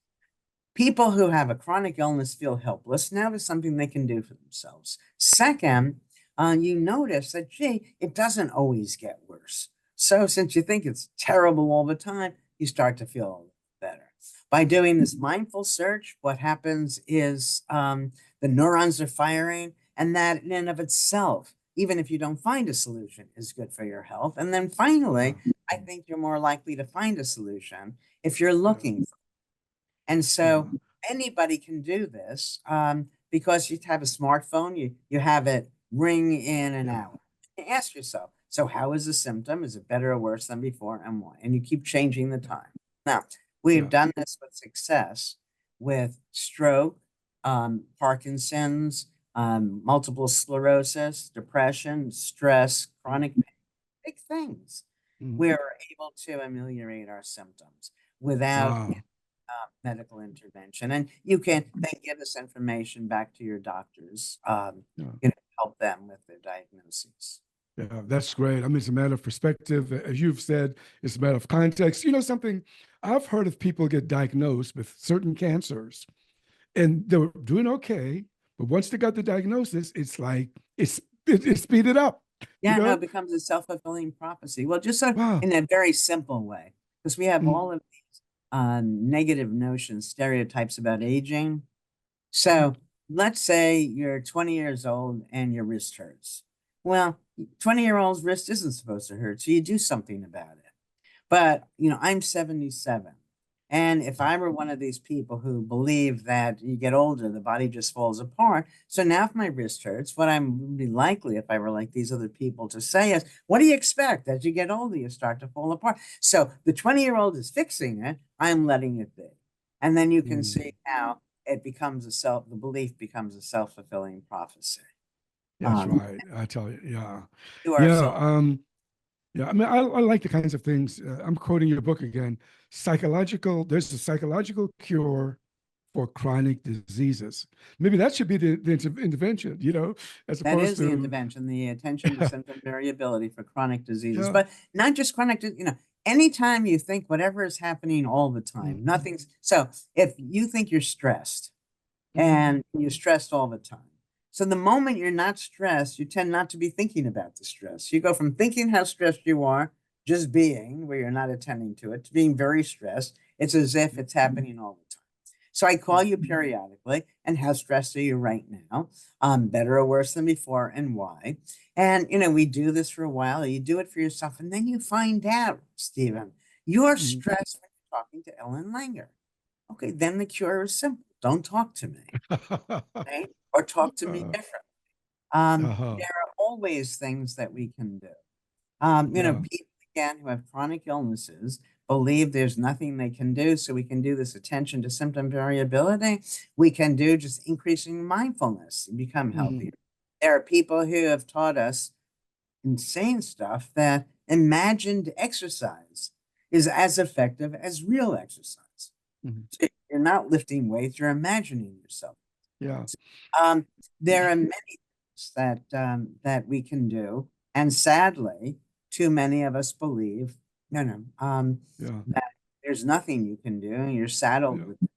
people who have a chronic illness feel helpless. Now there's something they can do for themselves. Second, you notice that, gee, it doesn't always get worse. So since you think it's terrible all the time, you start to feel better. By doing this mindful search, what happens is the neurons are firing, and that in and of itself, even if you don't find a solution, is good for your health. And then finally, I think you're more likely to find a solution if you're looking. And so anybody can do this because you have a smartphone, you have it ring in and out. You ask yourself, so how is the symptom? Is it better or worse than before, and why? And you keep changing the time. Now, we've done this with success with stroke, Parkinson's, multiple sclerosis, depression, stress, chronic pain, big things. We're able to ameliorate our symptoms without medical intervention. And you can then give this information back to your doctors, help them with their diagnoses. Yeah, that's great. I mean, it's a matter of perspective. As you've said, it's a matter of context. Something I've heard of people get diagnosed with certain cancers and they were doing okay. But once they got the diagnosis, it's like it's speeded up. You Yeah, no, it know? becomes a self-fulfilling prophecy. Well, just so Wow. in a very simple way, because we have Mm, all of these negative notions, stereotypes about aging. mm, So let's say you're 20 years old and your wrist hurts. Well, 20-year-old's wrist isn't supposed to hurt, so you do something about it. But, I'm 77. And if I were one of these people who believe that you get older, the body just falls apart. So now if my wrist hurts, what I'm would be likely if I were like these other people to say is, what do you expect? As you get older, you start to fall apart. So the 20-year-old is fixing it. I'm letting it be. And then you can mm. see how the belief becomes a self-fulfilling prophecy. That's Um, right. I tell you. Yeah. to Yeah. ourselves. Yeah. I mean, I like the kinds of things. I'm quoting your book again. There's a psychological cure for chronic diseases. Maybe that should be the intervention, as That opposed is the to, intervention, the attention to symptom variability for chronic diseases, yeah. but not just chronic, anytime you think whatever is happening all the Mm, time, nothing's, so if you think you're stressed mhm, and you're stressed all the time. So the moment you're not stressed, you tend not to be thinking about the stress. You go from thinking how stressed you are, just being, where you're not attending to it, to being very stressed. It's as if it's happening all the time. So I call you periodically, and how stressed are you right now? Better or worse than before, and why? And we do this for a while. You do it for yourself, and then you find out, Stephen, you're mhm. stressed when you're talking to Ellen Langer. Okay, then the cure is simple. Don't talk to me, right? Or talk to me Uh, differently. uh-huh. There are always things that we can do. Yeah. People again who have chronic illnesses believe there's nothing they can do. So we can do this attention to symptom variability. We can do just increasing mindfulness and become Mhm, healthier. There are people who have taught us insane stuff that imagined exercise is as effective as real exercise. mhm. So you're not lifting weights, you're imagining yourself. Yeah. Um, there are many things that we can do, and sadly, too many of us believe, Yeah. that there's nothing you can do, and you're saddled Yeah. with it.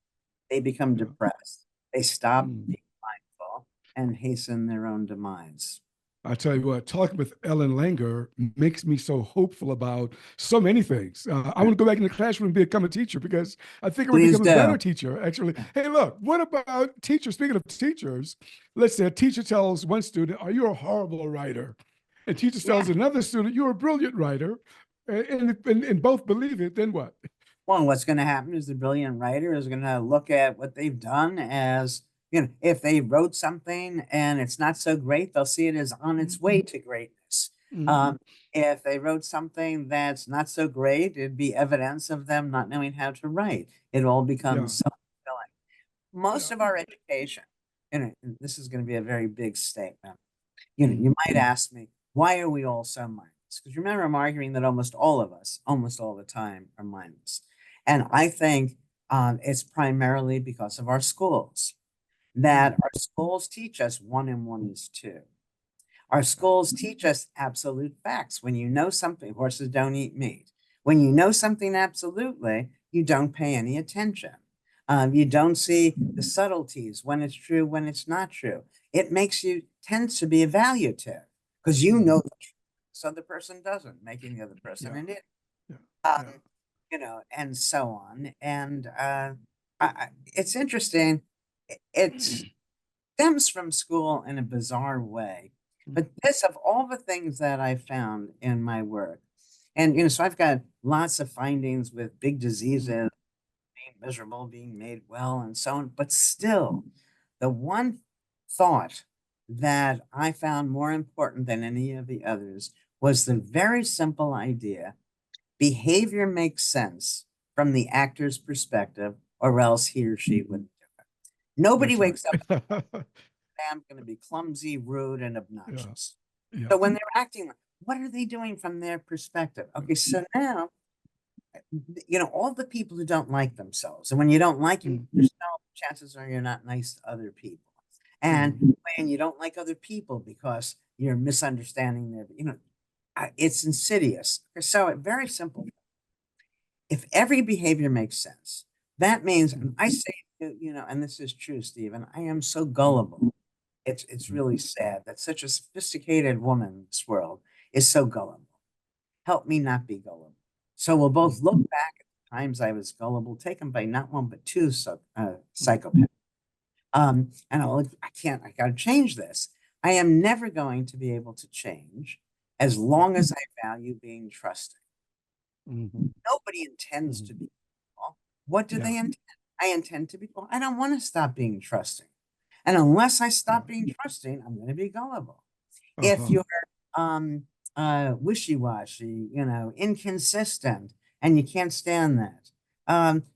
They become Yeah. depressed. They stop Mm. being mindful and hasten their own demise. I tell you what, talking with Ellen Langer makes me so hopeful about so many things. I want to go back in the classroom and become a teacher because I think I would Please become a better do. teacher, actually. Hey, look, what about teachers? Speaking of teachers, let's say a teacher tells one student, "Are you a horrible writer?" And teacher tells Yeah. another student, "You're a brilliant writer." And both believe it, then what? Well, what's going to happen is the brilliant writer is going to look at what they've done as, if they wrote something and it's not so great, they'll see it as on its way to greatness. Mm-hmm. Um, if they wrote something that's not so great, it'd be evidence of them not knowing how to write. It all Yeah. becomes self-fulfilling. Most Yeah. of our education, and this is going to be a very big statement. Mm. You might ask me, why are we all so mindless? Because remember, I'm arguing that almost all of us, almost all the time, are mindless. And I think it's primarily because of our schools, that Mm. our schools teach us one and one is two. Our schools teach us absolute facts. When you know something, horses don't eat meat. When you know something absolutely, you don't pay any attention. You don't see the subtleties when it's true, when it's not true. It makes you tends to be evaluative because you Mm. know the truth. This other person doesn't, making the other person Yeah. an idiot. Yeah. Yeah. Um, and so on. And it's interesting. It stems from school in a bizarre way. Mm. But this, of all the things that I found in my work, and so I've got lots of findings with big Mm. diseases, being miserable, being made well, and so on. But still, the one thought that I found more important than any of the others was the very simple idea: behavior makes sense from the actor's perspective, or else he or she wouldn't do it. Nobody That's right. wakes up I'm going to be clumsy, rude, and Yeah. obnoxious. Yeah. So when they're acting, what are they doing from their perspective? Okay, so now, all the people who don't like themselves, and when you don't like Mm. yourself, chances are you're not nice to other people. Mm. And when you don't like other people because you're misunderstanding their, it's insidious. So very simple. If every behavior makes sense, that means, Mm. and I say, and this is true, Stephen, I am so gullible. It's really sad that such a sophisticated woman in this world is so gullible. Help me not be gullible. So we'll both look back at the times I was gullible, taken by not one but two psychopaths. And I gotta change this. I am never going to be able to change as long as I value being trusting. Nobody intends to be gullible. What do they intend? I intend to be, well, I don't want to stop being trusting. And unless I stop being trusting, I'm going to be gullible. If you're wishy-washy, inconsistent, and you can't stand that.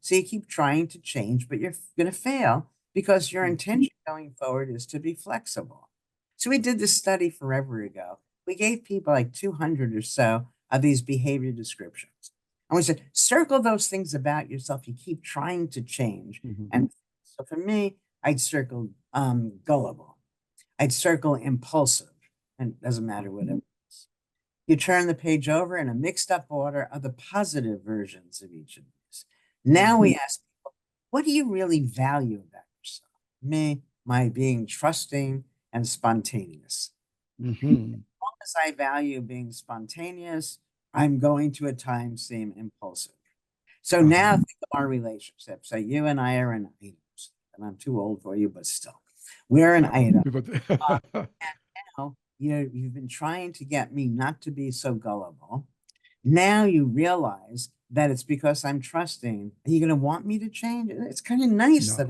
So you keep trying to change, but you're going to fail because your intention going forward is to be flexible. So we did this study forever ago. We gave people like 200 or so of these behavior descriptions. And we said, circle those things about yourself you keep trying to change. And so for me, I'd circle gullible. I'd circle impulsive. And it doesn't matter what it is. You turn the page over in a mixed up order of the positive versions of each of these. Now we ask people, what do you really value about yourself? Me, my being trusting and spontaneous. As long as I value being spontaneous, I'm going to at times seem impulsive. So now think of our relationship. So you and I are an item. And I'm too old for you, but still, we're an item. And now you've been trying to get me not to be so gullible. Now you realize that it's because I'm trusting. Are you going to want me to change? It's kind of nice that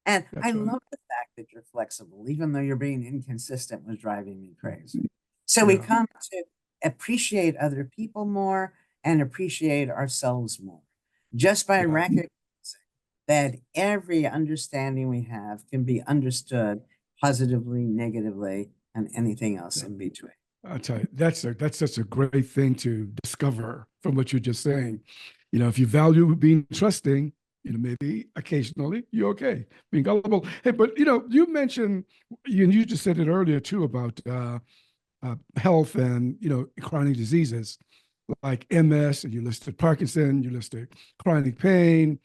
I love the fact that you're flexible, even though you're being inconsistent was driving me crazy. So we come to appreciate other people more and appreciate ourselves more just by recognizing that every understanding we have can be understood positively, negatively, and anything else in between. I'll tell you, that's such a great thing to discover from what you're just saying. If you value being trusting, maybe occasionally you're okay being gullible. Hey, but you mentioned, you just said it earlier too about health and chronic diseases like MS, and you listed Parkinson, you listed chronic pain.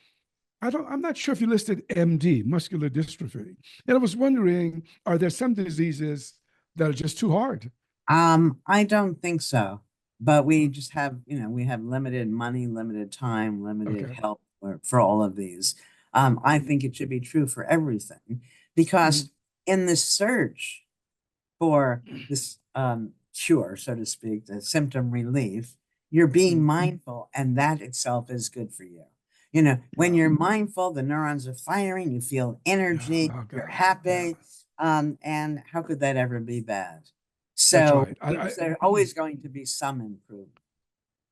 I'm not sure if you listed MD, muscular dystrophy. And I was wondering, are there some diseases that are just too hard? I don't think so, but we just have, we have limited money, limited time, limited help for all of these. I think it should be true for everything because in the search for this cure, so to speak, the symptom relief, you're being mindful, and that itself is good for you. When you're mindful, the neurons are firing, you feel energy, you're happy. And how could that ever be bad? So there's always going to be some improvement.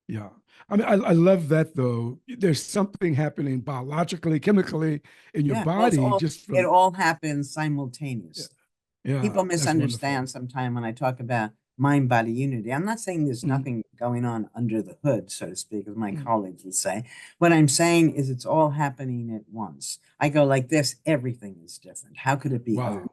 Yeah. I mean, I love that though. There's something happening biologically, chemically in your body. Well, it all happens simultaneously. People misunderstand sometimes when I talk about mind-body unity. I'm not saying there's nothing going on under the hood, so to speak, as my colleagues would say. What I'm saying is it's all happening at once. I go like this, everything is different. How could it be other?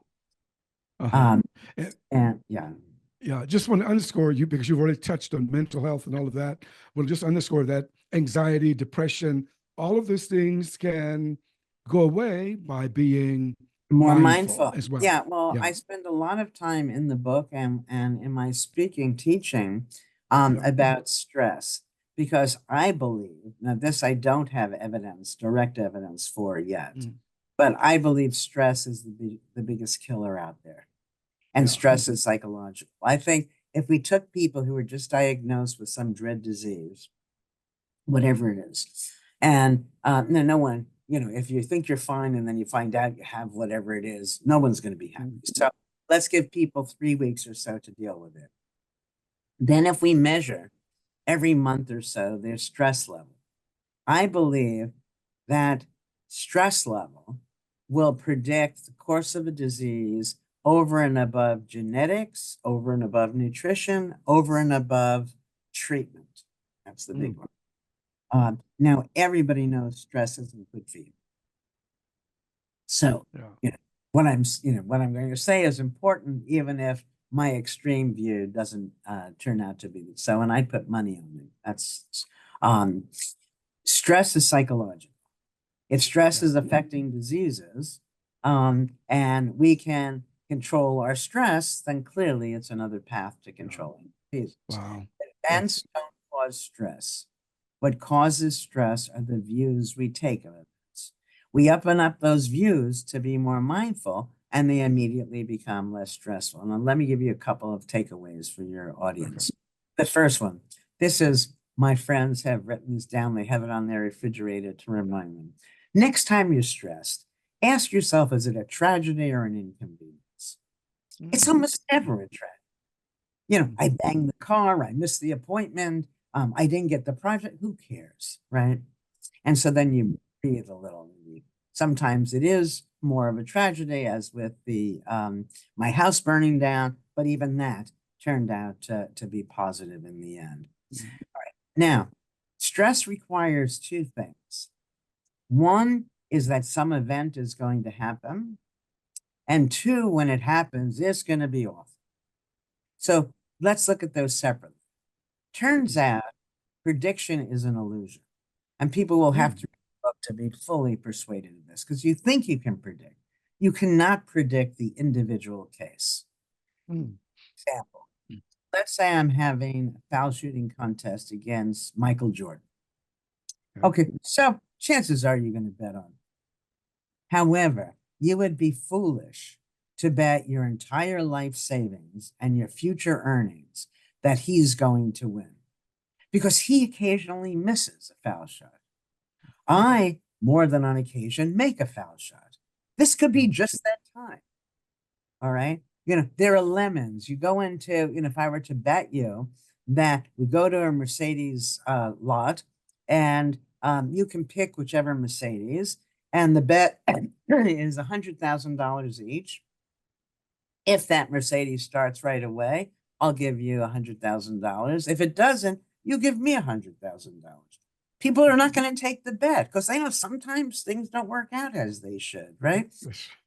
Yeah, just want to underscore you because you've already touched on mental health and all of that. Well, just underscore that anxiety, depression, all of those things can go away by being more mindful as well. I spend a lot of time in the book and in my speaking teaching about stress because I believe, now this I don't have direct evidence for yet, but I believe stress is the biggest killer out there. And stress is psychological. I think if we took people who were just diagnosed with some dread disease, whatever it is, and no one, if you think you're fine and then you find out you have whatever it is, no one's going to be happy. So let's give people 3 weeks or so to deal with it. Then if we measure every month or so their stress level, I believe that stress level will predict the course of a disease over and above genetics, over and above nutrition, over and above treatment. That's the big one. Now, everybody knows stress isn't good for you. So, what I'm going to say is important, even if my extreme view doesn't turn out to be so. And I put money on it. That's stress is psychological. If stress is affecting diseases, and we can control our stress, then clearly it's another path to controlling diseases. Wow. Events don't cause stress. What causes stress are the views we take of events. We open up those views to be more mindful, and they immediately become less stressful. Now, let me give you a couple of takeaways for your audience. The first one, this is, my friends have written this down. They have it on their refrigerator to remind them. Next time you're stressed, ask yourself, is it a tragedy or an inconvenience? It's almost never a tragedy. You know, I banged the car, I missed the appointment, I didn't get the project, who cares, right? And so then you breathe a little. Sometimes it is more of a tragedy, as with the my house burning down, but even that turned out to be positive in the end. All right. Now, stress requires two things. One is that some event is going to happen. And two, when it happens, it's going to be awful. So let's look at those separately. Turns out prediction is an illusion. And people will have to be fully persuaded of this, because you think you can predict. You cannot predict the individual case. Example, let's say I'm having a foul shooting contest against Michael Jordan. Okay, so chances are you're going to bet on him. However, you would be foolish to bet your entire life savings and your future earnings that he's going to win, because he occasionally misses a foul shot. I, more than on occasion, make a foul shot. This could be just that time. All right. You know, there are lemons. You go into, you know, if I were to bet you that we go to a Mercedes lot, and you can pick whichever Mercedes, and the bet is $100,000 each. If that Mercedes starts right away, I'll give you $100,000. If it doesn't, you give me $100,000. People are not going to take the bet because they know sometimes things don't work out as they should, right?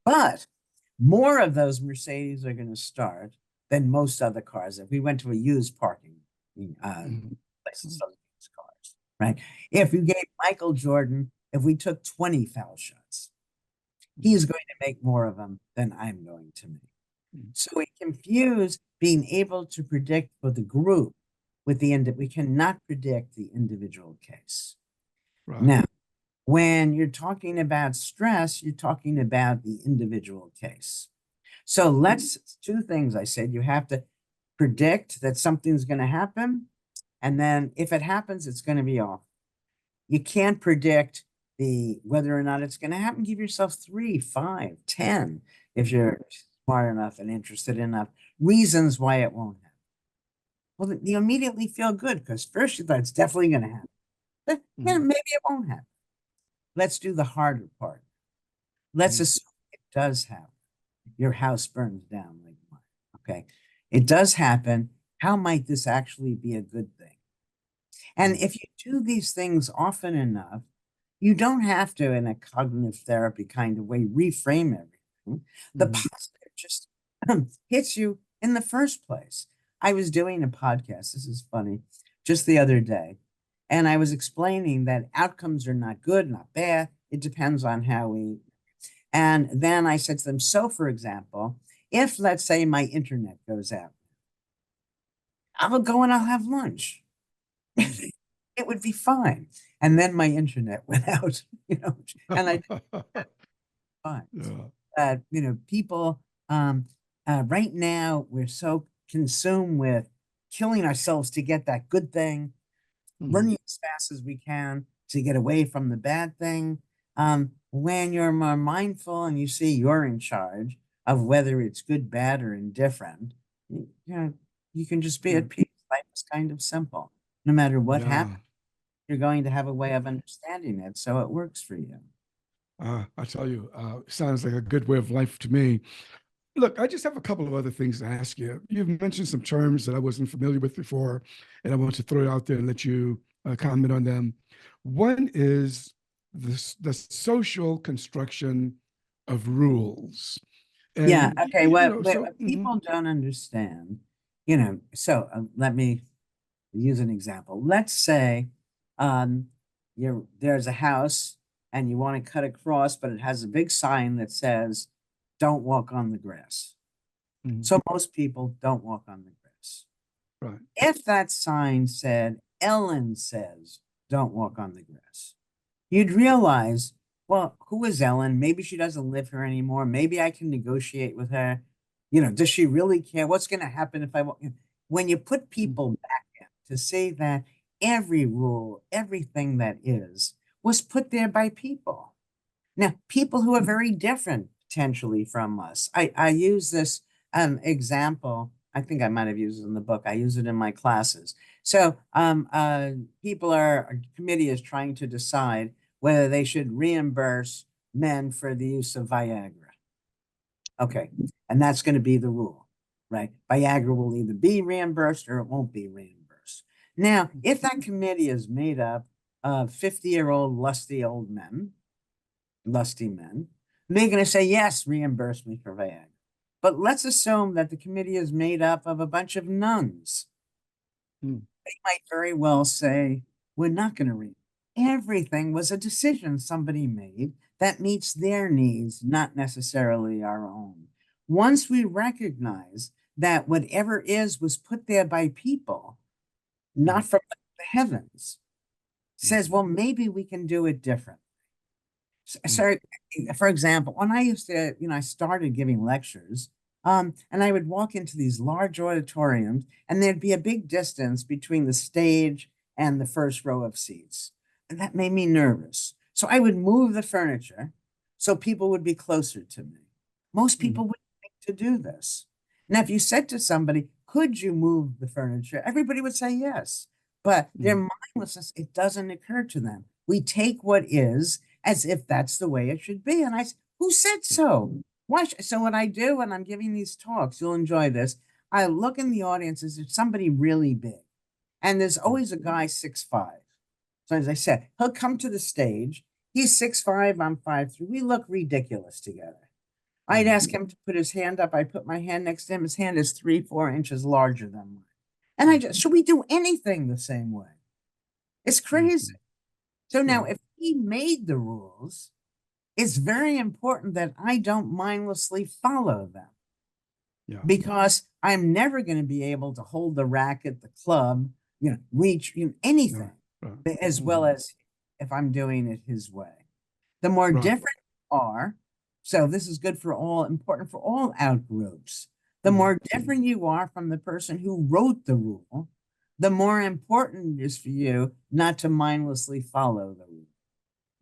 But more of those Mercedes are going to start than most other cars. If we went to a used parking places, selling used cars, right? If you gave Michael Jordan, if we took 20 foul shots, he's going to make more of them than I'm going to make. So we confuse being able to predict for the group with the end. We cannot predict the individual case. Right. Now, when you're talking about stress, you're talking about the individual case. So let's, two things I said, you have to predict that something's going to happen. And then if it happens, it's going to be off. You can't predict whether or not it's going to happen. Give yourself 3, 5, 10, if you're smart enough and interested enough, reasons why it won't happen. Well, you immediately feel good, because first you thought it's definitely going to happen. But yeah, maybe it won't happen. Let's do the harder part. Let's assume it does happen. Your house burns down like mine. Okay. It does happen. How might this actually be a good thing? And if you do these things often enough, you don't have to, in a cognitive therapy kind of way, reframe everything. The positive just hits you in the first place. I was doing a podcast, this is funny, just the other day, and I was explaining that outcomes are not good, not bad. It depends on how we. And then I said to them, so for example, if let's say my internet goes out, I'll go and I'll have lunch. It would be fine. And then my internet went out, you know, and I fine. You know, people right now, we're so consumed with killing ourselves to get that good thing, running as fast as we can to get away from the bad thing. When you're more mindful and you see you're in charge of whether it's good, bad, or indifferent, you know, you can just be at peace. Life is kind of simple. No matter what happens, you're going to have a way of understanding it, so it works for you. I tell you, sounds like a good way of life to me. Look, I just have a couple of other things to ask you. You've mentioned some terms that I wasn't familiar with before, and I want to throw it out there and let you comment on them. One is the social construction of rules. And, yeah. Okay. What mm-hmm. people don't understand, you know, so let me use an example. Let's say there's a house and you want to cut across, but it has a big sign that says, don't walk on the grass. Mhm. So most people don't walk on the grass. Right. If that sign said, Ellen says, don't walk on the grass, you'd realize, well, who is Ellen? Maybe she doesn't live here anymore. Maybe I can negotiate with her. Does she really care? What's going to happen if I walk? When you put people back in to say that every rule, everything that is, was put there by people. Now, people who are very different potentially from us. I use this example. I think I might have used it in the book. I use it in my classes. So a committee is trying to decide whether they should reimburse men for the use of Viagra. Okay, and that's going to be the rule, right? Viagra will either be reimbursed or it won't be reimbursed. Now, if that committee is made up of 50-year-old lusty men, they're going to say, yes, reimburse me for Viagra. But let's assume that the committee is made up of a bunch of nuns. Mm. They might very well say, we're not going to read. Everything was a decision somebody made that meets their needs, not necessarily our own. Once we recognize that whatever is was put there by people, not from the heavens, says, well, maybe we can do it different. So, for example, when I used to, I started giving lectures, and I would walk into these large auditoriums, and there'd be a big distance between the stage and the first row of seats. And that made me nervous. So I would move the furniture so people would be closer to me. Most people wouldn't think to do this. Now, if you said to somebody, could you move the furniture? Everybody would say yes. But their mindlessness, it doesn't occur to them. We take what is as if that's the way it should be. And I said, who said so? Why? So what I do when I'm giving these talks, you'll enjoy this. I look in the audience, is there somebody really big? And there's always a guy 6'5". So as I said, he'll come to the stage. He's 6'5", I'm 5'3". We look ridiculous together. I'd ask him to put his hand up. I put my hand next to him. His hand is 3-4 inches larger than mine. And I just, should we do anything the same way? It's crazy. So now, if he made the rules, it's very important that I don't mindlessly follow them. Yeah. Because I'm never going to be able to hold the racket, the club, reach anything as well as if I'm doing it his way. The more different you are, so this is good for all, important for all out groups. The more different you are from the person who wrote the rule, the more important it is for you not to mindlessly follow the rule.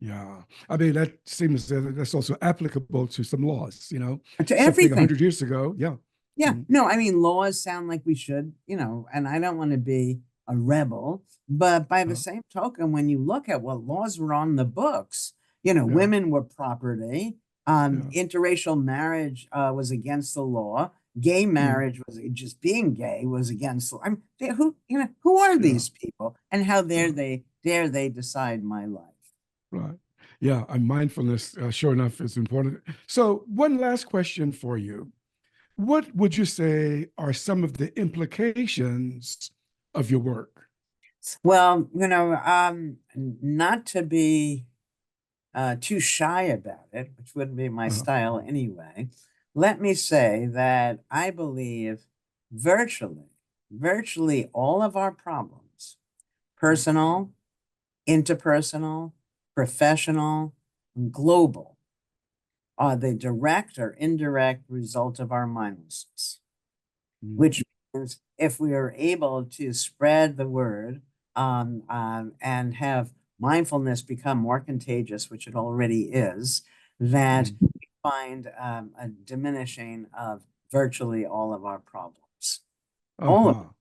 Yeah. I mean, that seems that's also applicable to some laws, To something everything. 100 years ago. Yeah. Yeah. No, I mean, laws sound like we should, and I don't want to be a rebel, but by the same token, when you look at what laws were on the books, women were property, interracial marriage was against the law, gay marriage was just being gay was against the law. I mean, who are these people and how dare they decide my life? Right. Yeah. And mindfulness, sure enough, is important. So one last question for you. What would you say are some of the implications of your work? Well, not to be too shy about it, which wouldn't be my style anyway, let me say that I believe virtually all of our problems, personal, interpersonal, professional, and global, are the direct or indirect result of our mindlessness, which means if we are able to spread the word and have mindfulness become more contagious, which it already is, that we find a diminishing of virtually all of our problems. All of them.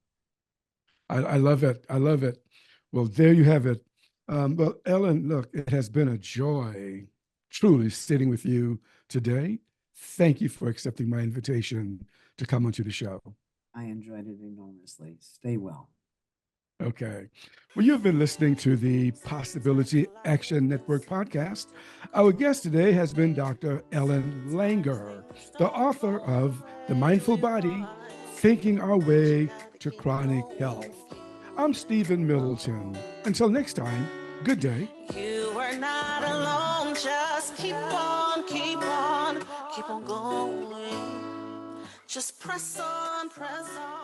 I love it. I love it. Well, there you have it. Well, Ellen, look, it has been a joy truly sitting with you today. Thank you for accepting my invitation to come onto the show. I enjoyed it enormously. Stay well. Okay. Well, you've been listening to the Possibility Action Network podcast. Our guest today has been Dr. Ellen Langer, the author of The Mindful Body, Thinking Our Way to Chronic Health. I'm Stephen Middleton. Until next time, good day. You are not alone. Just keep on, keep on, keep on going. Just press on, press on.